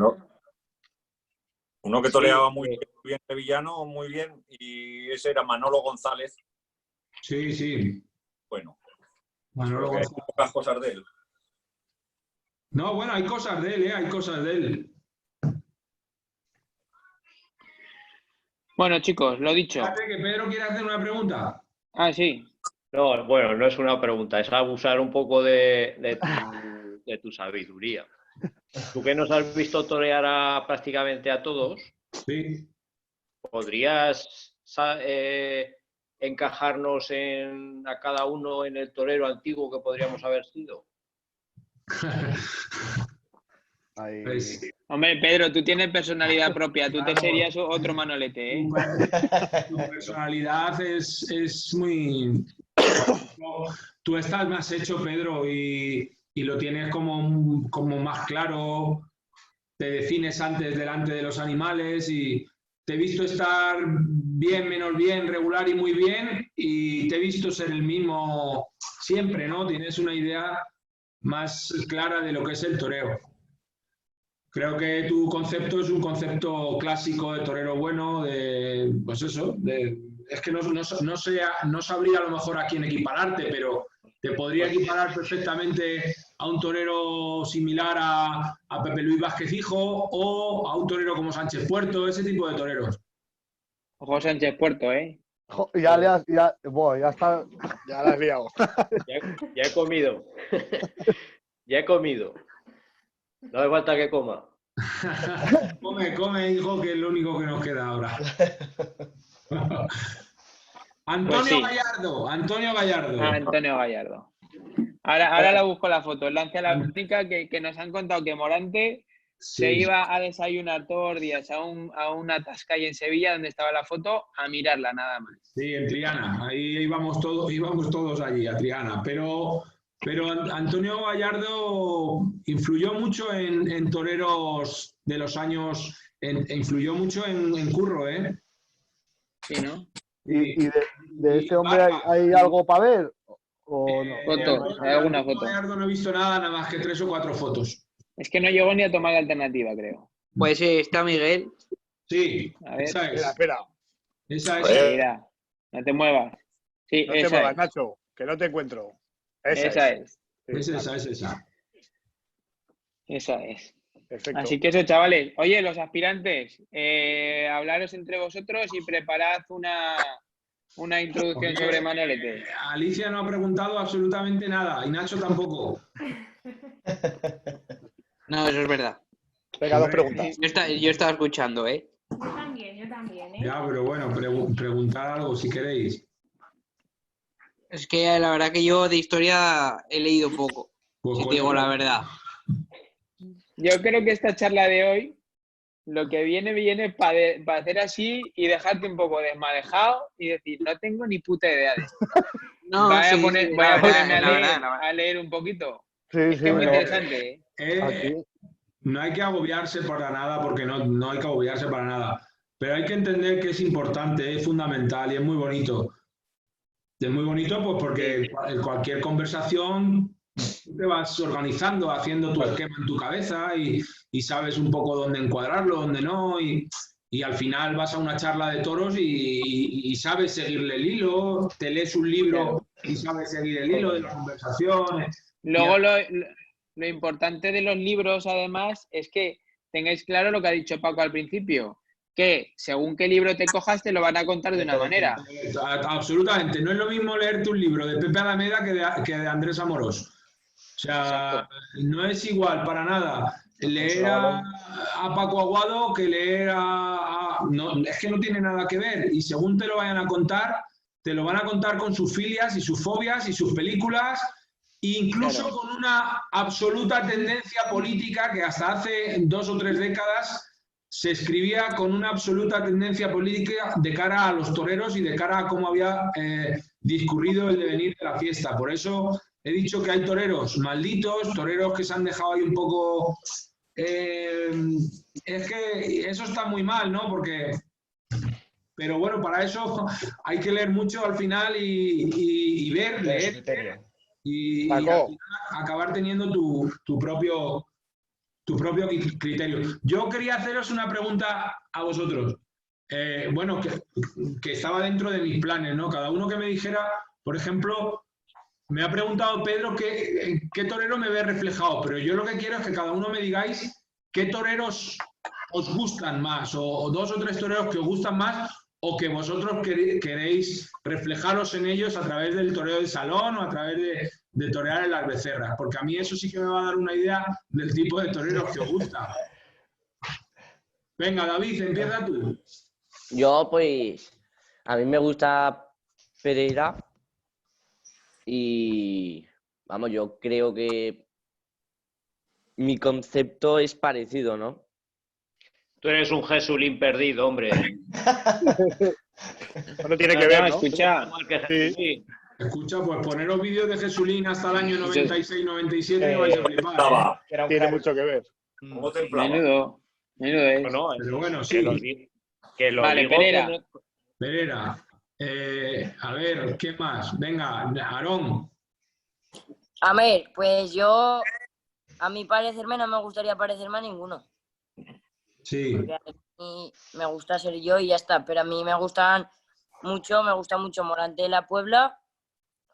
Uno que toreaba muy bien Muy bien, sevillano, muy bien. Y ese era Manolo González. Sí, sí. Bueno, Manolo creo que hay González. pocas cosas de él. No, bueno, hay cosas de él, hay cosas de él. Bueno, chicos, lo dicho. Fíjate que Pedro quiere hacer una pregunta. Ah, sí. No, bueno, no es una pregunta, es abusar un poco de tu sabiduría. Tú que nos has visto torear prácticamente a todos, sí. ¿Podrías encajarnos a cada uno en el torero antiguo que podríamos haber sido? Pues, Hombre, Pedro, tú tienes personalidad propia, tú te serías otro Manolete, ¿eh? tu personalidad es muy... Tú estás más hecho, Pedro, y lo tienes como más claro, te defines antes delante de los animales y te he visto estar bien, menos bien, regular y muy bien, y te he visto ser el mismo siempre, ¿no? Tienes una idea más clara de lo que es el toreo. Creo que tu concepto es un concepto clásico de torero bueno, de, pues eso, es que no sabría a lo mejor a quién equipararte, pero te podría equiparar perfectamente a un torero similar a Pepe Luis Vázquez Hijo o a un torero como Sánchez Puerto, ese tipo de toreros. Ojo Sánchez Puerto, ¿eh? Ya está, ya la has liado. Ya he comido. Ya he comido. No hace falta que coma. Come, hijo, que es lo único que nos queda ahora. Antonio Pues sí. Gallardo, Antonio Gallardo. Ah, Antonio Gallardo. Ahora la busco la foto. Lancia la pública que nos han contado que Morante se iba a desayunar todos los días a una tascalla en Sevilla donde estaba la foto a mirarla nada más. Sí, en Triana. Ahí íbamos todos allí, a Triana. Pero Antonio Gallardo influyó mucho en toreros de los años, influyó mucho en Curro, ¿eh? Sí, ¿no? ¿Y de ese hombre hay algo para ver? ¿O no? Fotos, hay alguna foto. Gallardo no he visto nada más que 3 o 4 fotos. Es que no llegó ni a tomar la alternativa, creo. Pues está Miguel. Sí, A ver. esa es. Espera. Esa es. Mira, no te muevas. Sí, No te muevas, Nacho, que no te encuentro. Esa es. Es esa. Esa es. Perfecto. Así que eso, chavales. Oye, los aspirantes, hablaros entre vosotros y preparad una introducción sobre Manolete. Alicia no ha preguntado absolutamente nada y Nacho tampoco. No, eso es verdad. Venga, 2 preguntas. Yo estaba escuchando, ¿eh? Yo también, ¿eh? Ya, pero bueno, preguntad algo si queréis. Es que la verdad que yo de historia he leído poco, Pues si te digo la verdad. Yo creo que esta charla de hoy, lo que viene para hacer así y dejarte un poco desmadejado y decir, no tengo ni puta idea de esto. No, voy a sí, ponerme a leer un poquito. Sí, Es que es muy interesante, ¿eh? No hay que agobiarse para nada, porque no hay que agobiarse para nada. Pero hay que entender que es importante, es fundamental y es muy bonito. Es muy bonito pues porque en cualquier conversación te vas organizando, haciendo tu esquema en tu cabeza y sabes un poco dónde encuadrarlo, dónde no, y al final vas a una charla de toros y sabes seguirle el hilo, te lees un libro y sabes seguir el hilo de la conversación. Luego lo importante de los libros, además, es que tengáis claro lo que ha dicho Paco al principio, que según qué libro te cojas te lo van a contar de una manera. Absolutamente. No es lo mismo leerte un libro de Pepe Alameda que de Andrés Amorós. O sea, no es igual para nada leer a Paco Aguado que leer no, es que no tiene nada que ver. Y según te lo vayan a contar, te lo van a contar con sus filias y sus fobias y sus películas, incluso con una absoluta tendencia política que hasta hace 2 o 3 décadas se escribía con una absoluta tendencia política de cara a los toreros y de cara a cómo había discurrido el devenir de la fiesta. Por eso he dicho que hay toreros malditos, toreros que se han dejado ahí un poco... es que eso está muy mal, ¿no? Pero bueno, para eso hay que leer mucho al final y leer y al final acabar teniendo tu propio criterio. Yo quería haceros una pregunta a vosotros. bueno, que estaba dentro de mis planes, ¿no? Cada uno que me dijera, por ejemplo, me ha preguntado Pedro qué torero me ve reflejado, pero yo lo que quiero es que cada uno me digáis qué toreros os gustan más, o 2 o 3 toreros que os gustan más, o que vosotros queréis reflejaros en ellos a través del toreo del salón o a través de torear en las becerras, porque a mí eso sí que me va a dar una idea del tipo de toreros que os gusta. Venga, David, empieza tú. Yo, pues, a mí me gusta Pereira y, vamos, yo creo que mi concepto es parecido, ¿no? Tú eres un Jesulín perdido, hombre. No tiene que ver, ¿no? Escucha. Sí. Escucha, pues poneros vídeos de Jesulín hasta el año 96-97 y vais a flipar. Tiene mucho que ver. ¿Cómo templaba? Menudo es. No, pero bueno, sí. Que lo Vale, digo Pereira. que no- Pereira. A ver, ¿qué más? Venga, Aarón. A ver, pues yo, a mi parecerme, no me gustaría parecerme a ninguno. Sí. Porque a mí me gusta ser yo y ya está. Pero a mí me gusta mucho Morante de la Puebla.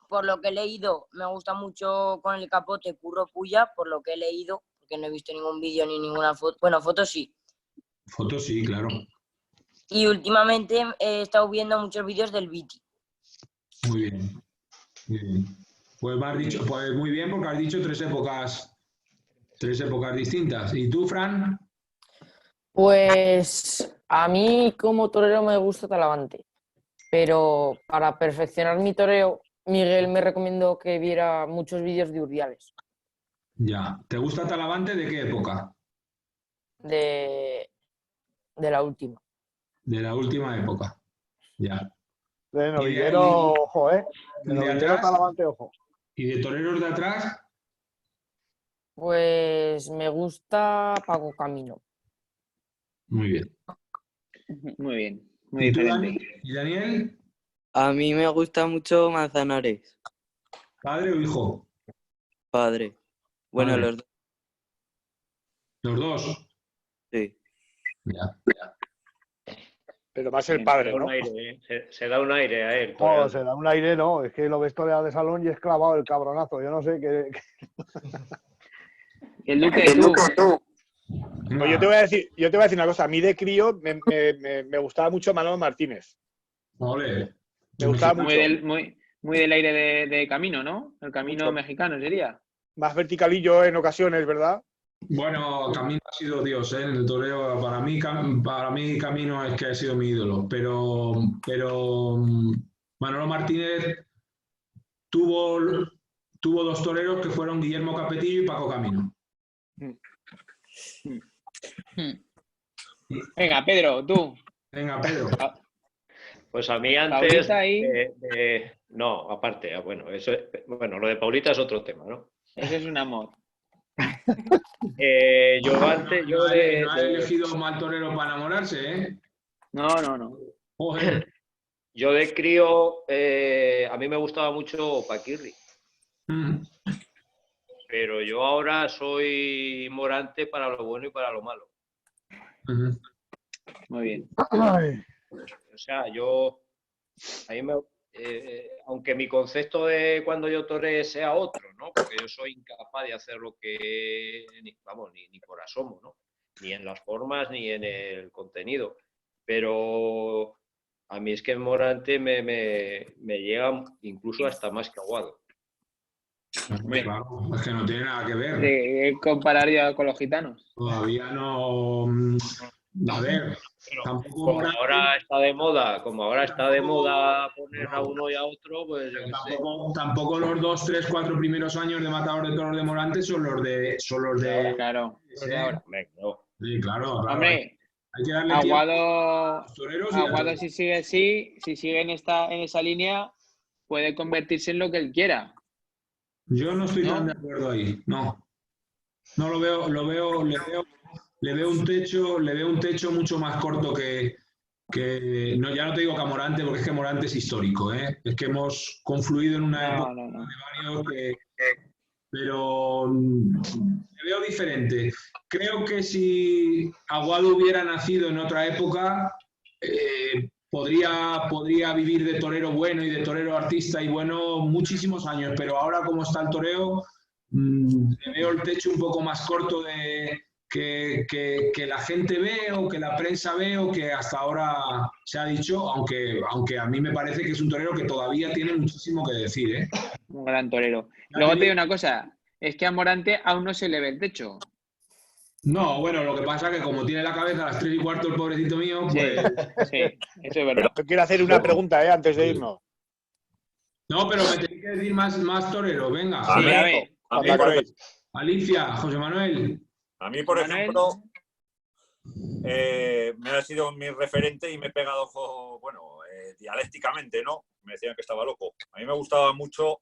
Por lo que he leído, me gusta mucho con el capote Curro Puya, por lo que he leído, porque no he visto ningún vídeo ni ninguna foto. Bueno, fotos sí. Fotos sí, claro. Y últimamente he estado viendo muchos vídeos del Viti. Muy bien. Muy bien. Pues me has dicho, pues muy bien, porque has dicho 3 épocas distintas. ¿Y tú, Fran? Pues a mí como torero me gusta Talavante, pero para perfeccionar mi toreo, Miguel me recomendó que viera muchos vídeos de Urdiales, Ya. ¿Te gusta Talavante de qué época? de la última. De la última época. Ya. De novillero, ojo, ¿eh? De ¿Y de novillero atrás? Talavante, ojo. ¿Y de toreros de atrás? Pues me gusta Paco Camino. Muy bien. Muy bien. Muy ¿Y tú, diferente. ¿Y Daniel? A mí me gusta mucho Manzanares, ¿Padre o hijo? padre. Bueno, Padre. los dos, ¿Los dos? sí. Ya. Pero más el padre, se da ¿no? un aire, se da un aire a él. No, toreando. se da un aire, no. Es que lo ves torear de salón y es clavado el cabronazo. Yo no sé qué. El Duque, tú. Pues yo te voy a decir una cosa. A mí de crío me gustaba mucho Manolo Martínez. Ole. Me gustaba mucho. Muy del aire de camino, ¿no? El camino Mucho. mexicano sería. Más verticalillo en ocasiones, ¿verdad? Bueno, Camino ha sido Dios, ¿eh? En el toreo, para mí Camino es que ha sido mi ídolo, pero Manolo Martínez tuvo 2 toreros que fueron Guillermo Capetillo y Paco Camino. Venga, Pedro, tú. Venga, Pedro. Pues a mí antes Paulita ahí. no, aparte, bueno, lo de Paulita es otro tema, ¿no? Ese es un amor. Yo antes, No ha elegido un mal torero para enamorarse, ¿eh? No. Joder. Yo de crío, a mí me gustaba mucho Paquirri, pero yo ahora soy Morante para lo bueno y para lo malo. Muy bien. O sea, a mí aunque mi concepto de cuando yo toré sea otro, ¿no? Porque yo soy incapaz de hacer lo que, ni por asomo, ¿no? Ni en las formas ni en el contenido. Pero a mí es que Morante me llega incluso hasta más que Aguado. Claro, es que no tiene nada que ver. De comparar ya con los gitanos. Todavía no. A ver, tampoco Como ahora está de moda, poner a uno y a otro, pues yo qué sé. Tampoco los 2, 3, 4 primeros años de Matador de Toros de Morante son los de. Claro. Sí, Ahora. sí, claro. Hombre, hay que darle tiempo a Aguado, los toreros y a Aguado todos. si sigue así, si sigue en esa línea, puede convertirse en lo que él quiera. Yo no estoy tan de acuerdo ahí, no. No lo veo, le veo un techo mucho más corto que no, ya no te digo que a Morante, porque es que Morante es histórico, ¿eh? Es que hemos confluido en una época de varios pero le veo diferente. Creo que si Aguado hubiera nacido en otra época, podría vivir de torero bueno y de torero artista y bueno muchísimos años, pero ahora como está el toreo, le veo el techo un poco más corto de que la gente ve o que la prensa ve o que hasta ahora se ha dicho, aunque a mí me parece que es un torero que todavía tiene muchísimo que decir, ¿eh? Un gran torero. Luego te digo una cosa, es que a Morante aún no se le ve el techo. No, bueno, lo que pasa es que como tiene la cabeza a las 3:15 el pobrecito mío, pues... Sí, eso es verdad. Yo quiero hacer una pregunta, antes de irnos. No, pero me tenéis que decir más torero, venga. A mí, Alicia, José Manuel. A mí, por ejemplo, me ha sido mi referente y me he pegado, bueno, dialécticamente, ¿no? Me decían que estaba loco. A mí me gustaba mucho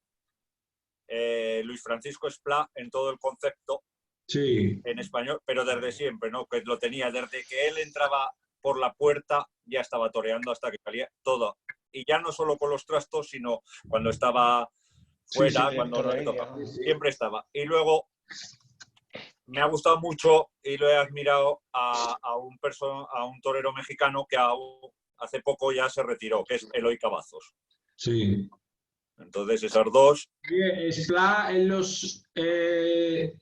Luis Francisco Esplá en todo el concepto. Sí. En español, pero desde siempre, ¿no? Que lo tenía, desde que él entraba por la puerta, ya estaba toreando hasta que salía todo. Y ya no solo con los trastos, sino cuando estaba fuera, cuando no le tocaba. Siempre estaba. Y luego me ha gustado mucho y lo he admirado a un torero mexicano que hace poco ya se retiró, que es Eloy Cavazos. Sí. Entonces, esas dos. Esplá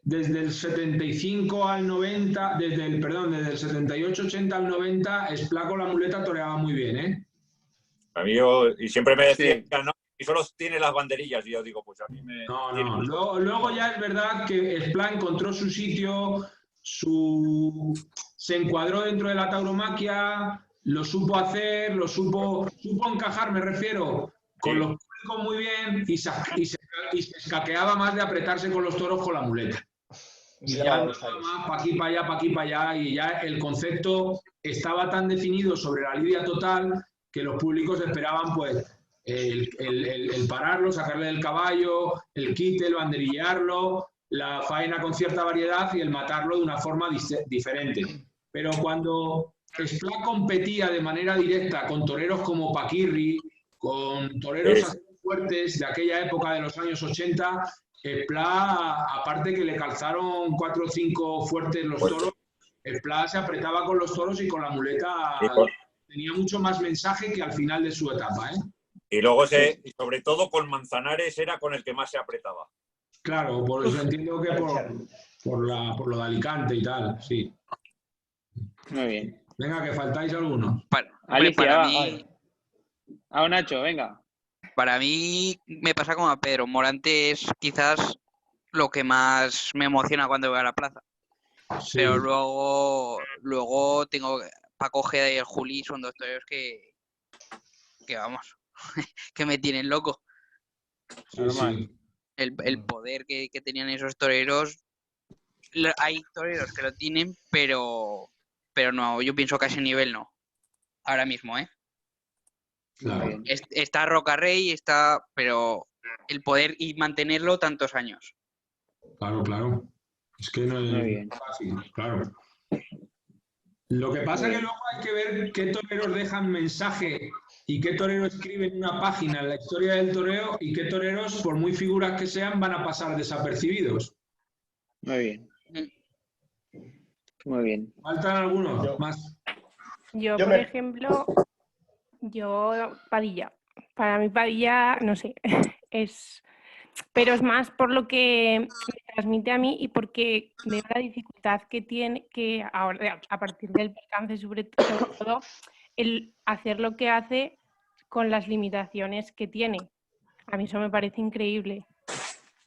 desde el 75 al 90, desde el 78-80 al 90, Esplá con la muleta toreaba muy bien, ¿eh? A mí y siempre me decían, no, y solo tiene las banderillas, y yo digo, pues a mí me... No. Luego ya es verdad que Esplá encontró su sitio, se encuadró dentro de la tauromaquia, lo supo hacer, supo encajar, me refiero, con los públicos muy bien y se escaqueaba más de apretarse con los toros con la muleta. Y ya andaba más para aquí, para allá, y ya el concepto estaba tan definido sobre la lidia total que los públicos esperaban pues el pararlo, sacarle del caballo, el quite, el banderillearlo, la faena con cierta variedad y el matarlo de una forma diferente. Pero cuando Esplá competía de manera directa con toreros como Paquirri, con toreros así fuertes de aquella época de los años 80, Esplá, aparte que le calzaron 4 o 5 fuertes los toros, Esplá se apretaba con los toros y con la muleta tenía mucho más mensaje que al final de su etapa, ¿eh? Y luego, y sobre todo con Manzanares, era con el que más se apretaba. Claro, por eso entiendo que por lo de Alicante y tal, sí. Muy bien. Venga, que faltáis algunos. Alicia, para mí... Nacho, venga. Para mí me pasa como a Pedro. Morante es quizás lo que más me emociona cuando voy a la plaza. Sí. Pero luego tengo Paco Ojeda y el Juli, son dos toreros que vamos, que me tienen loco. Sí. El poder que tenían esos toreros. Hay toreros que lo tienen, pero no, yo pienso que a ese nivel no. Ahora mismo, ¿eh? Claro. Está Rocarrey, pero el poder y mantenerlo tantos años. Claro. Es que no es fácil, claro. Lo que pasa es que luego hay que ver qué toreros dejan mensaje y qué toreros escriben una página en la historia del toreo y qué toreros, por muy figuras que sean, van a pasar desapercibidos. Muy bien. Muy bien. ¿Faltan algunos más? Yo por ejemplo, Padilla. Para mí Padilla, no sé, pero es más por lo que me transmite a mí y porque veo la dificultad que tiene, que ahora, a partir del percance, sobre todo, el hacer lo que hace con las limitaciones que tiene. A mí eso me parece increíble.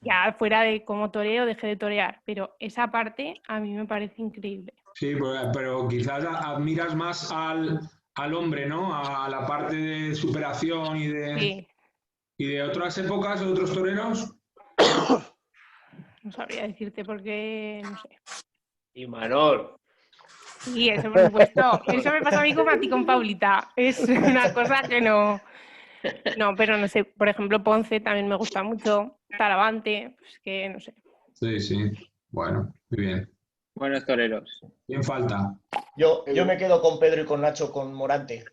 Ya fuera de cómo toreo, dejé de torear, pero esa parte a mí me parece increíble. Sí, pero quizás admiras más al hombre, ¿no? A la parte de superación y de... Sí. ¿Y de otras épocas, de otros toreros? No sabría decirte porque, no sé. Y Manol. Sí, eso por supuesto. Eso me pasa a mí como a ti con Paulita. Es una cosa que no... No, pero no sé. Por ejemplo, Ponce también me gusta mucho. Talavante, pues que no sé. Sí. Bueno, muy bien. Buenos toreros. ¿Quién falta? Yo me quedo con Pedro y con Nacho, con Morante.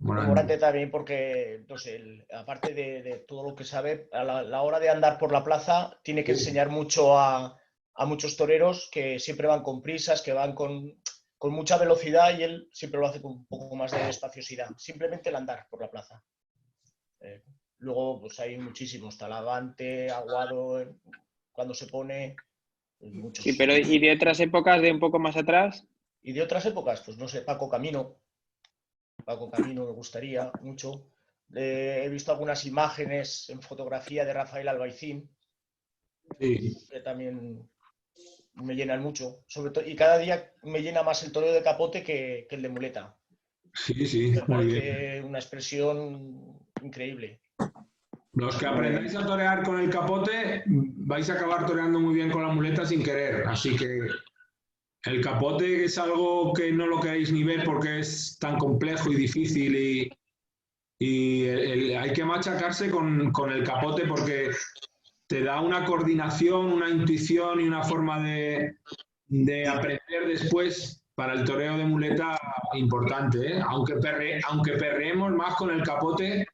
Morante también porque, no sé, aparte de todo lo que sabe, a la hora de andar por la plaza tiene que enseñar mucho a muchos toreros que siempre van con prisas, que van con con mucha velocidad y él siempre lo hace con un poco más de espaciosidad. Simplemente el andar por la plaza. Luego pues hay muchísimos, Talavante, Aguado, cuando se pone, pues, muchos. Sí, pero ¿y de otras épocas, de un poco más atrás? Y de otras épocas, pues no sé, Paco Camino. Paco Camino me gustaría mucho. He visto algunas imágenes en fotografía de Rafael Albaicín, Sí. que también me llenan mucho. Sobre todo, y cada día me llena más el toreo de capote que el de muleta. Sí, sí, Me muy bien. parece una expresión increíble. Los que aprendáis a torear con el capote vais a acabar toreando muy bien con la muleta sin querer. Así que el capote es algo que no lo queréis ni ver porque es tan complejo y difícil y hay que machacarse con el capote porque te da una coordinación, una intuición y una forma de aprender después para el toreo de muleta importante, ¿eh? Aunque perreemos más con el capote,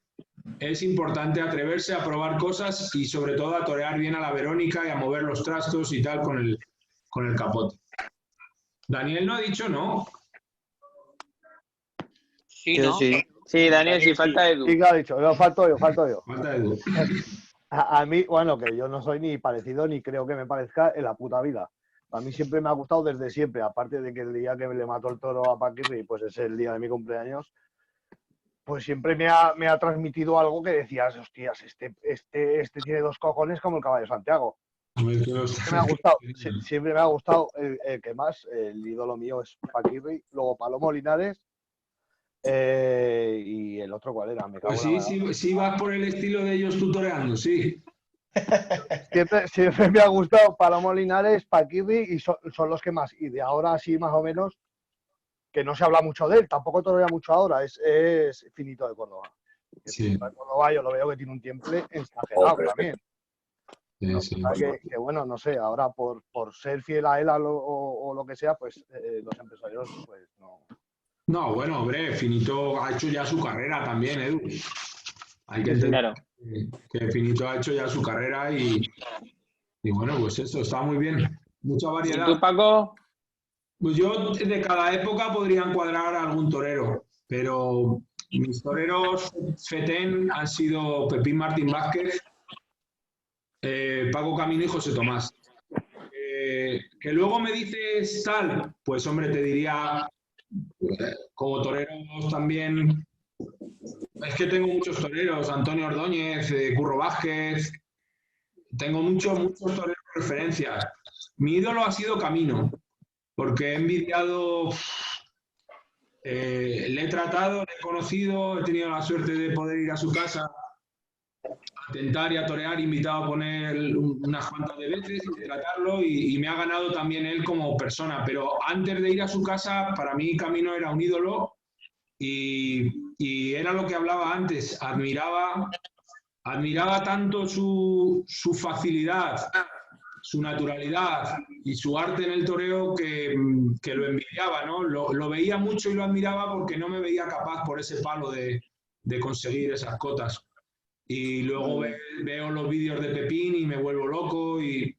es importante atreverse a probar cosas y sobre todo a torear bien a la Verónica y a mover los trastos y tal con el capote. Daniel no ha dicho no. Sí, ¿no? Sí, Daniel, sí, falta Edu. Sí, que ha dicho, falto yo. Falta Edu. A mí, bueno, que yo no soy ni parecido ni creo que me parezca en la puta vida. A mí siempre me ha gustado desde siempre, aparte de que el día que le mató el toro a Paquirri, pues es el día de mi cumpleaños, pues siempre me ha transmitido algo que decías, hostias, este tiene dos cojones como el caballo de Santiago. Siempre me ha gustado el que más, el ídolo mío es Paquirri, luego Palomo Linares, y el otro, ¿cuál era? Pues sí vas por el estilo de ellos tutoreando, sí. Siempre me ha gustado Palomo Linares, Paquirri, y son los que más. Y de ahora sí, más o menos, que no se habla mucho de él, tampoco torea mucho ahora, es Finito de Córdoba. Sí. Finito de Córdoba yo lo veo que tiene un temple exagerado también. Sí. Que bueno, no sé, ahora por ser fiel a él o lo que sea, pues los empresarios, pues no. No, bueno, hombre, Finito ha hecho ya su carrera también, Edu. Hay que entender que Finito ha hecho ya su carrera y bueno, pues eso, está muy bien. Mucha variedad. ¿Y tú, Paco? Pues yo de cada época podría encuadrar a algún torero, pero mis toreros fetén han sido Pepín Martín Vázquez, Paco Camino y José Tomás. Que luego me dices tal, pues hombre, te diría, como toreros también, es que tengo muchos toreros, Antonio Ordóñez, Curro Vázquez, tengo muchos toreros de referencia. Mi ídolo ha sido Camino, porque he envidiado, le he tratado, le he conocido, he tenido la suerte de poder ir a su casa a tentar y a torear, invitado a poner unas cuantas de veces y tratarlo y me ha ganado también él como persona, pero antes de ir a su casa, para mí Camino era un ídolo y era lo que hablaba antes, admiraba tanto su facilidad, su naturalidad y su arte en el toreo que lo envidiaba, ¿no? Lo veía mucho y lo admiraba porque no me veía capaz por ese palo de conseguir esas cotas. Y luego veo los vídeos de Pepín y me vuelvo loco y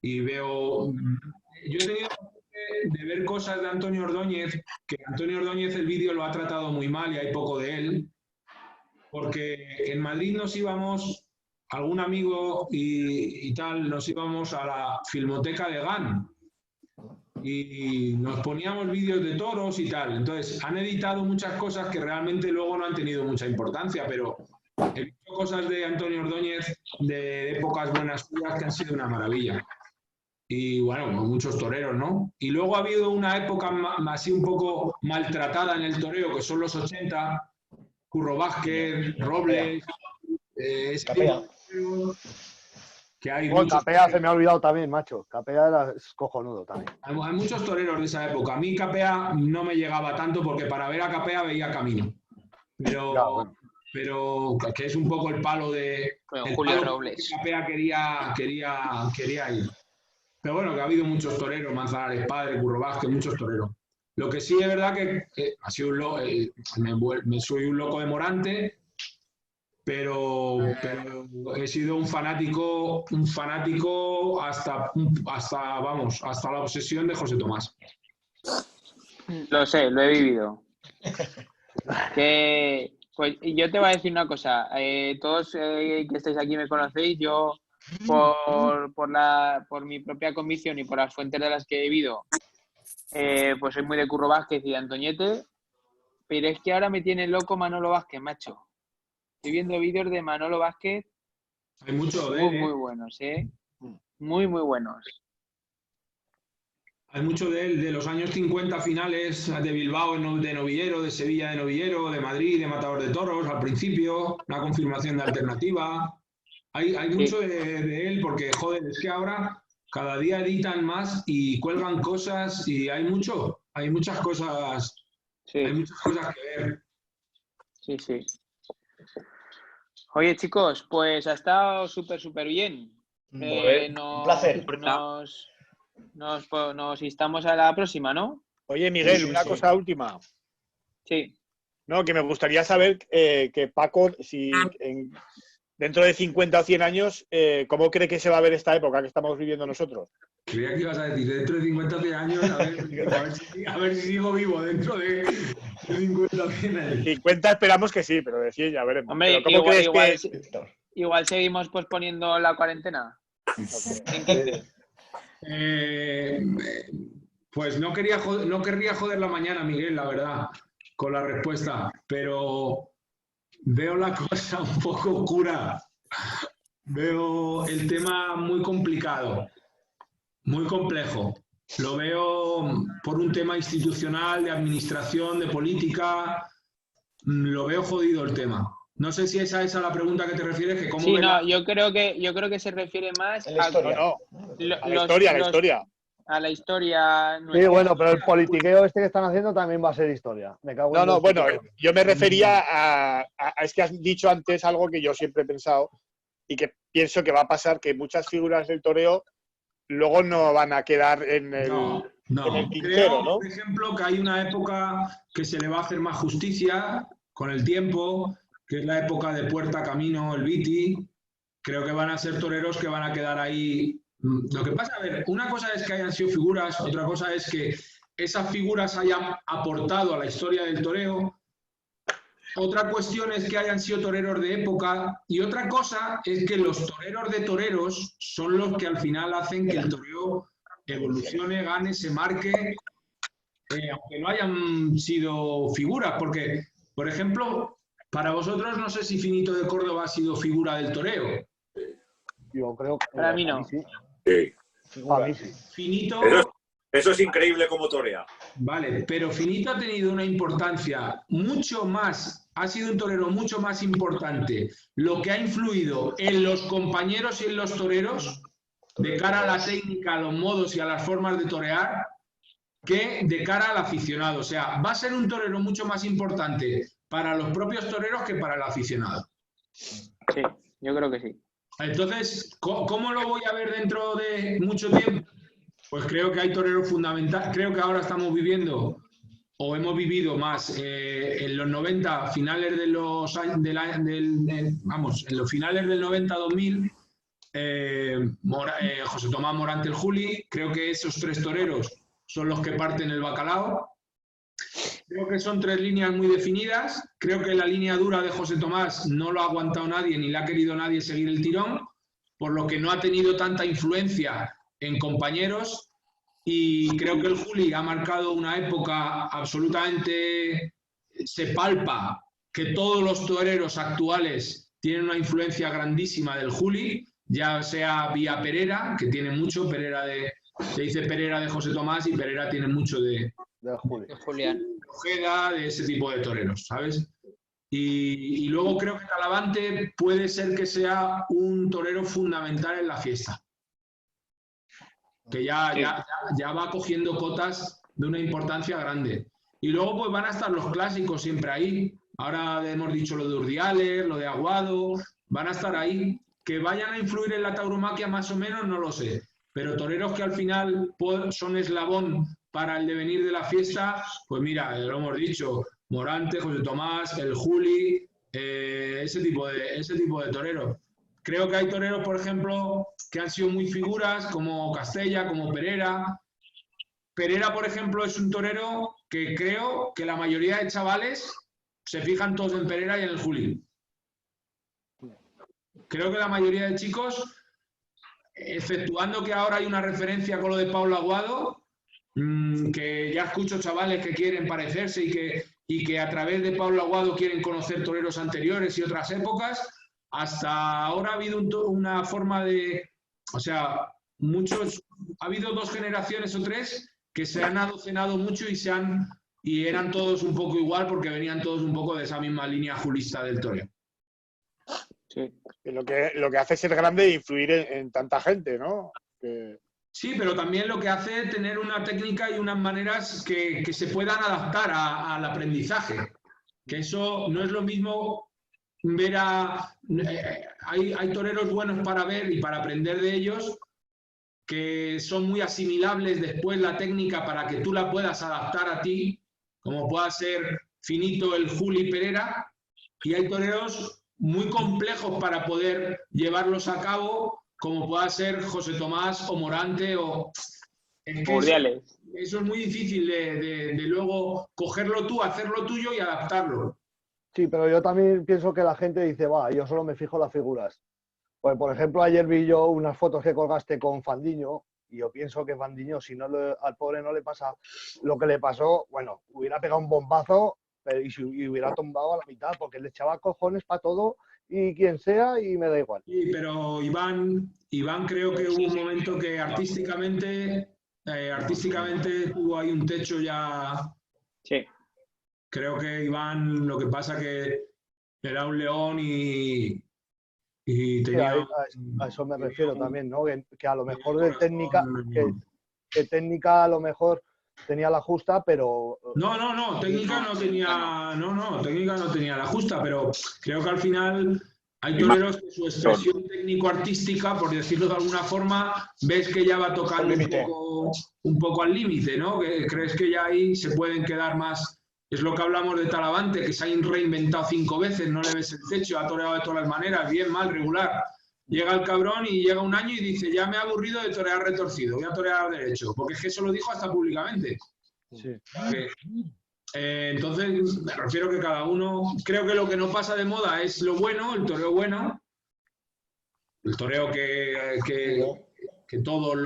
veo... Yo he tenido de ver cosas de Antonio Ordóñez, que Antonio Ordóñez el vídeo lo ha tratado muy mal y hay poco de él, porque en Madrid nos íbamos, algún amigo y tal, nos íbamos a la Filmoteca de GAN y nos poníamos vídeos de toros y tal. Entonces, han editado muchas cosas que realmente luego no han tenido mucha importancia, pero he visto cosas de Antonio Ordóñez de épocas buenas suyas que han sido una maravilla. Y bueno, muchos toreros, ¿no? Y luego ha habido una época así un poco maltratada en el toreo, que son los 80, Curro Vázquez, Robles, Capea. Que hay Capea se me ha olvidado también, macho. Capea es cojonudo también. Hay muchos toreros de esa época. A mí Capea no me llegaba tanto porque para ver a Capea veía Camino. Pero que es un poco el palo de... Julio Robles. Que Capea quería ir. Pero bueno, que ha habido muchos toreros, Manzanares Padre, Curro Vázquez, muchos toreros. Lo que sí es verdad que ha sido me soy un loco de Morante, pero he sido un fanático hasta la obsesión de José Tomás. Lo sé, lo he vivido. Pues yo te voy a decir una cosa. Todos que estáis aquí me conocéis. Yo, por mi propia convicción y por las fuentes de las que he vivido, pues soy muy de Curro Vázquez y de Antoñete. Pero es que ahora me tiene loco Manolo Vázquez, macho. Estoy viendo vídeos de Manolo Vázquez. Hay mucho de él, muy buenos, muy buenos. Hay mucho de él, de los años 50 finales, de Bilbao de novillero, de Sevilla de novillero, de Madrid de matador de toros al principio, la confirmación de alternativa. Hay mucho de él porque, joder, es que ahora cada día editan más y cuelgan cosas y hay muchas cosas, hay muchas cosas que ver. Sí, sí. Oye, chicos, pues ha estado súper bien. Un placer. Nos instamos a la próxima, ¿no? Oye, Miguel, una cosa última. Sí. No, que me gustaría saber que Paco, si dentro de 50 o 100 años, ¿cómo cree que se va a ver esta época que estamos viviendo nosotros? Creía que ibas a decir, dentro de 50 o 100 años, a ver si sigo vivo dentro de 50 o 100 años. 50 esperamos que sí, pero de 100 ya veremos. Hombre, ¿Cómo crees igual seguimos posponiendo la cuarentena. ¿En 15? Pues no querría joder la mañana, Miguel, la verdad, con la respuesta, pero veo la cosa un poco oscura. Veo el tema muy complicado, muy complejo. Lo veo por un tema institucional, de administración, de política. Lo veo jodido el tema. No sé si esa es a la pregunta que te refieres. Que cómo sí, no, yo creo que se refiere más a la historia. A la historia. Sí, bueno, pero el politiqueo este que están haciendo también va a ser historia. Bueno, yo me refería es que has dicho antes algo que yo siempre he pensado y que pienso que va a pasar, que muchas figuras del toreo luego no van a quedar en el tintero, creo, ¿no? Por ejemplo, que hay una época que se le va a hacer más justicia con el tiempo, que es la época de Puerta, Camino, el Viti. Creo que van a ser toreros que van a quedar ahí. Lo que pasa, a ver, una cosa es que hayan sido figuras, otra cosa es que esas figuras hayan aportado a la historia del toreo. Otra cuestión es que hayan sido toreros de época y otra cosa es que los toreros de toreros son los que al final hacen que el toreo evolucione, gane, se marque, aunque no hayan sido figuras, porque, por ejemplo, para vosotros no sé si Finito de Córdoba ha sido figura del toreo. Yo creo que para mí no. Sí. Para mí sí. Finito... Eso es increíble como torea. Vale, pero Finito ha tenido una importancia mucho más, ha sido un torero mucho más importante, lo que ha influido en los compañeros y en los toreros, de cara a la técnica, a los modos y a las formas de torear, que de cara al aficionado. O sea, va a ser un torero mucho más importante para los propios toreros que para el aficionado. Sí, yo creo que sí. Entonces, ¿cómo lo voy a ver dentro de mucho tiempo? Pues creo que hay toreros fundamentales. Creo que ahora estamos viviendo, o hemos vivido más, en los 90, finales de los años, en los finales del 90-2000, José Tomás Morante el Juli. Creo que esos tres toreros son los que parten el bacalao. Creo que son tres líneas muy definidas. Creo que la línea dura de José Tomás no lo ha aguantado nadie, ni le ha querido nadie seguir el tirón, por lo que no ha tenido tanta influencia en compañeros, y creo que el Juli ha marcado una época absolutamente... Se palpa que todos los toreros actuales tienen una influencia grandísima del Juli, ya sea vía Perera, que tiene mucho, se dice Perera de José Tomás, y Perera tiene mucho de Julián. Ojeda, de ese tipo de toreros, ¿sabes? Y luego creo que Talavante puede ser que sea un torero fundamental en la fiesta, que ya va cogiendo cotas de una importancia grande. Y luego pues van a estar los clásicos siempre ahí. Ahora hemos dicho lo de Urdiales, lo de Aguado, van a estar ahí. Que vayan a influir en la tauromaquia más o menos, no lo sé. Pero toreros que al final son eslabón para el devenir de la fiesta, pues mira, lo hemos dicho, Morante, José Tomás, el Juli, ese tipo de toreros. Creo que hay toreros, por ejemplo, que han sido muy figuras, como Castella, como Perera, Pereira, por ejemplo, es un torero que creo que la mayoría de chavales se fijan todos en Pereira y en el Juli. Creo que la mayoría de chicos, exceptuando que ahora hay una referencia con lo de Pablo Aguado, que ya escucho chavales que quieren parecerse y que a través de Pablo Aguado quieren conocer toreros anteriores y otras épocas, hasta ahora ha habido una forma de... O sea, ha habido 2 generaciones o 3 que se han adocenado mucho y eran todos un poco igual porque venían todos un poco de esa misma línea julista del toreo. Sí. Lo que hace ser grande e influir en tanta gente, ¿no? Sí, pero también lo que hace es tener una técnica y unas maneras que se puedan adaptar al aprendizaje. Que eso no es lo mismo ver hay toreros buenos para ver y para aprender de ellos, que son muy asimilables después la técnica para que tú la puedas adaptar a ti, como pueda ser Finito el Juli Pereira, y hay toreros muy complejos para poder llevarlos a cabo, como pueda ser José Tomás o Morante o... Eso es muy difícil de luego cogerlo tú, hacerlo tuyo y adaptarlo. Sí, pero yo también pienso que la gente dice, va, yo solo me fijo en las figuras. Pues, por ejemplo, ayer vi yo unas fotos que colgaste con Fandiño y yo pienso que Fandiño, si no al pobre no le pasa lo que le pasó, bueno, hubiera pegado un bombazo y hubiera tumbado a la mitad porque le echaba cojones para todo y quien sea y me da igual. Sí, pero Iván creo que hubo un momento que artísticamente tuvo ahí un techo ya... Sí. Creo que Iván, lo que pasa que era un león y tenía... Sí, a eso me refiero también, ¿no? Que a lo mejor de técnica, que técnica a lo mejor tenía la justa, pero... No, técnica no tenía la justa, pero creo que al final hay toreros que su expresión técnico-artística, por decirlo de alguna forma, ves que ya va tocando un poco al límite, ¿no? Que crees que ya ahí se pueden quedar más... Es lo que hablamos de Talavante, que se ha reinventado 5 veces, no le ves el techo, ha toreado de todas las maneras, bien, mal, regular. Llega el cabrón y llega un año y dice, ya me he aburrido de torear retorcido, voy a torear derecho, porque es que eso lo dijo hasta públicamente. Sí. Entonces, me refiero que cada uno, creo que lo que no pasa de moda es lo bueno, el toreo bueno, el toreo que todo el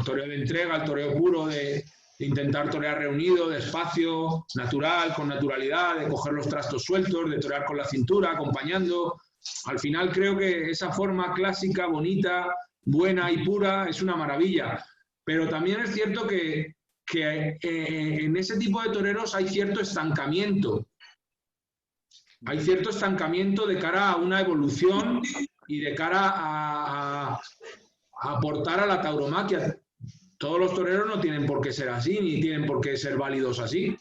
toreo de entrega, el toreo puro de intentar torear reunido, despacio, natural, con naturalidad, de coger los trastos sueltos, de torear con la cintura, acompañando. Al final creo que esa forma clásica, bonita, buena y pura es una maravilla. Pero también es cierto que en ese tipo de toreros hay cierto estancamiento. Hay cierto estancamiento de cara a una evolución y de cara a aportar a la tauromaquia. Todos los toreros no tienen por qué ser así, ni tienen por qué ser válidos así.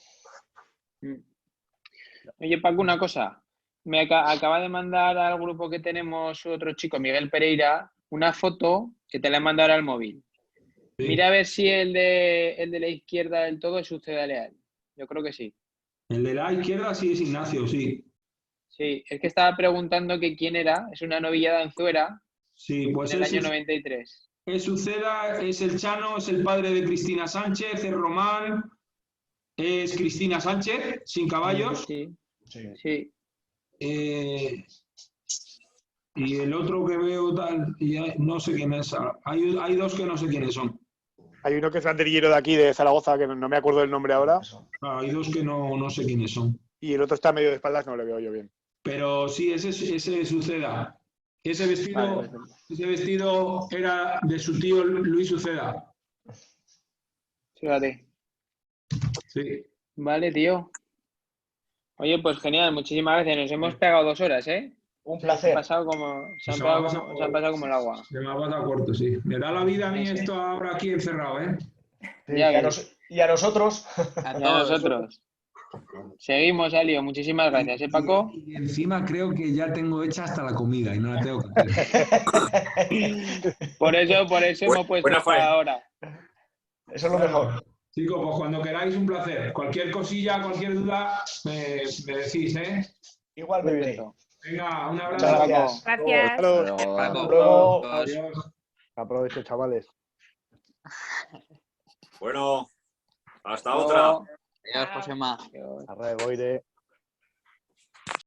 Oye, Paco, una cosa. Me acaba de mandar al grupo que tenemos otro chico, Miguel Pereira, una foto que te la he mandado al móvil. Sí. Mira a ver si el de la izquierda del todo es Uceda Leal. Yo creo que sí. El de la izquierda sí es Ignacio, sí. Sí, es que estaba preguntando que quién era. Es una novillada en Zuera. Sí, pues en el año 93. Es Uceda, es el Chano, es el padre de Cristina Sánchez, es Román, es Cristina Sánchez, sin caballos. Sí. Y el otro que veo tal, no sé quién es. Hay 2 que no sé quiénes son. Hay uno que es banderillero de aquí, de Zaragoza, que no me acuerdo del nombre ahora. Hay 2 que no sé quiénes son. Y el otro está medio de espaldas, no le veo yo bien. Pero sí, ese Uceda. Ese vestido era de su tío Luis Uceda. Fíjate. Sí. Vale, tío. Oye, pues genial, muchísimas gracias. Nos hemos pegado 2 horas, ¿eh? Un placer. Se han pasado como el agua. Se me ha pasado corto, sí. Me da la vida a mí esto ahora aquí encerrado, ¿eh? Sí, y a nosotros. A nosotros. Seguimos, Alio. Muchísimas gracias, ¿eh, Paco? Y encima creo que ya tengo hecha hasta la comida y no la tengo que hacer. Por eso hemos puesto hasta ahora. Eso es lo mejor. Chicos, pues cuando queráis, un placer. Cualquier cosilla, cualquier duda, me decís, ¿eh? Igualmente. Venga, un abrazo. Muchas gracias. Gracias. Hasta luego. Adiós. Aprovecho, chavales. Bueno. Hasta otra. Adiós, Josema. Arre, Boire.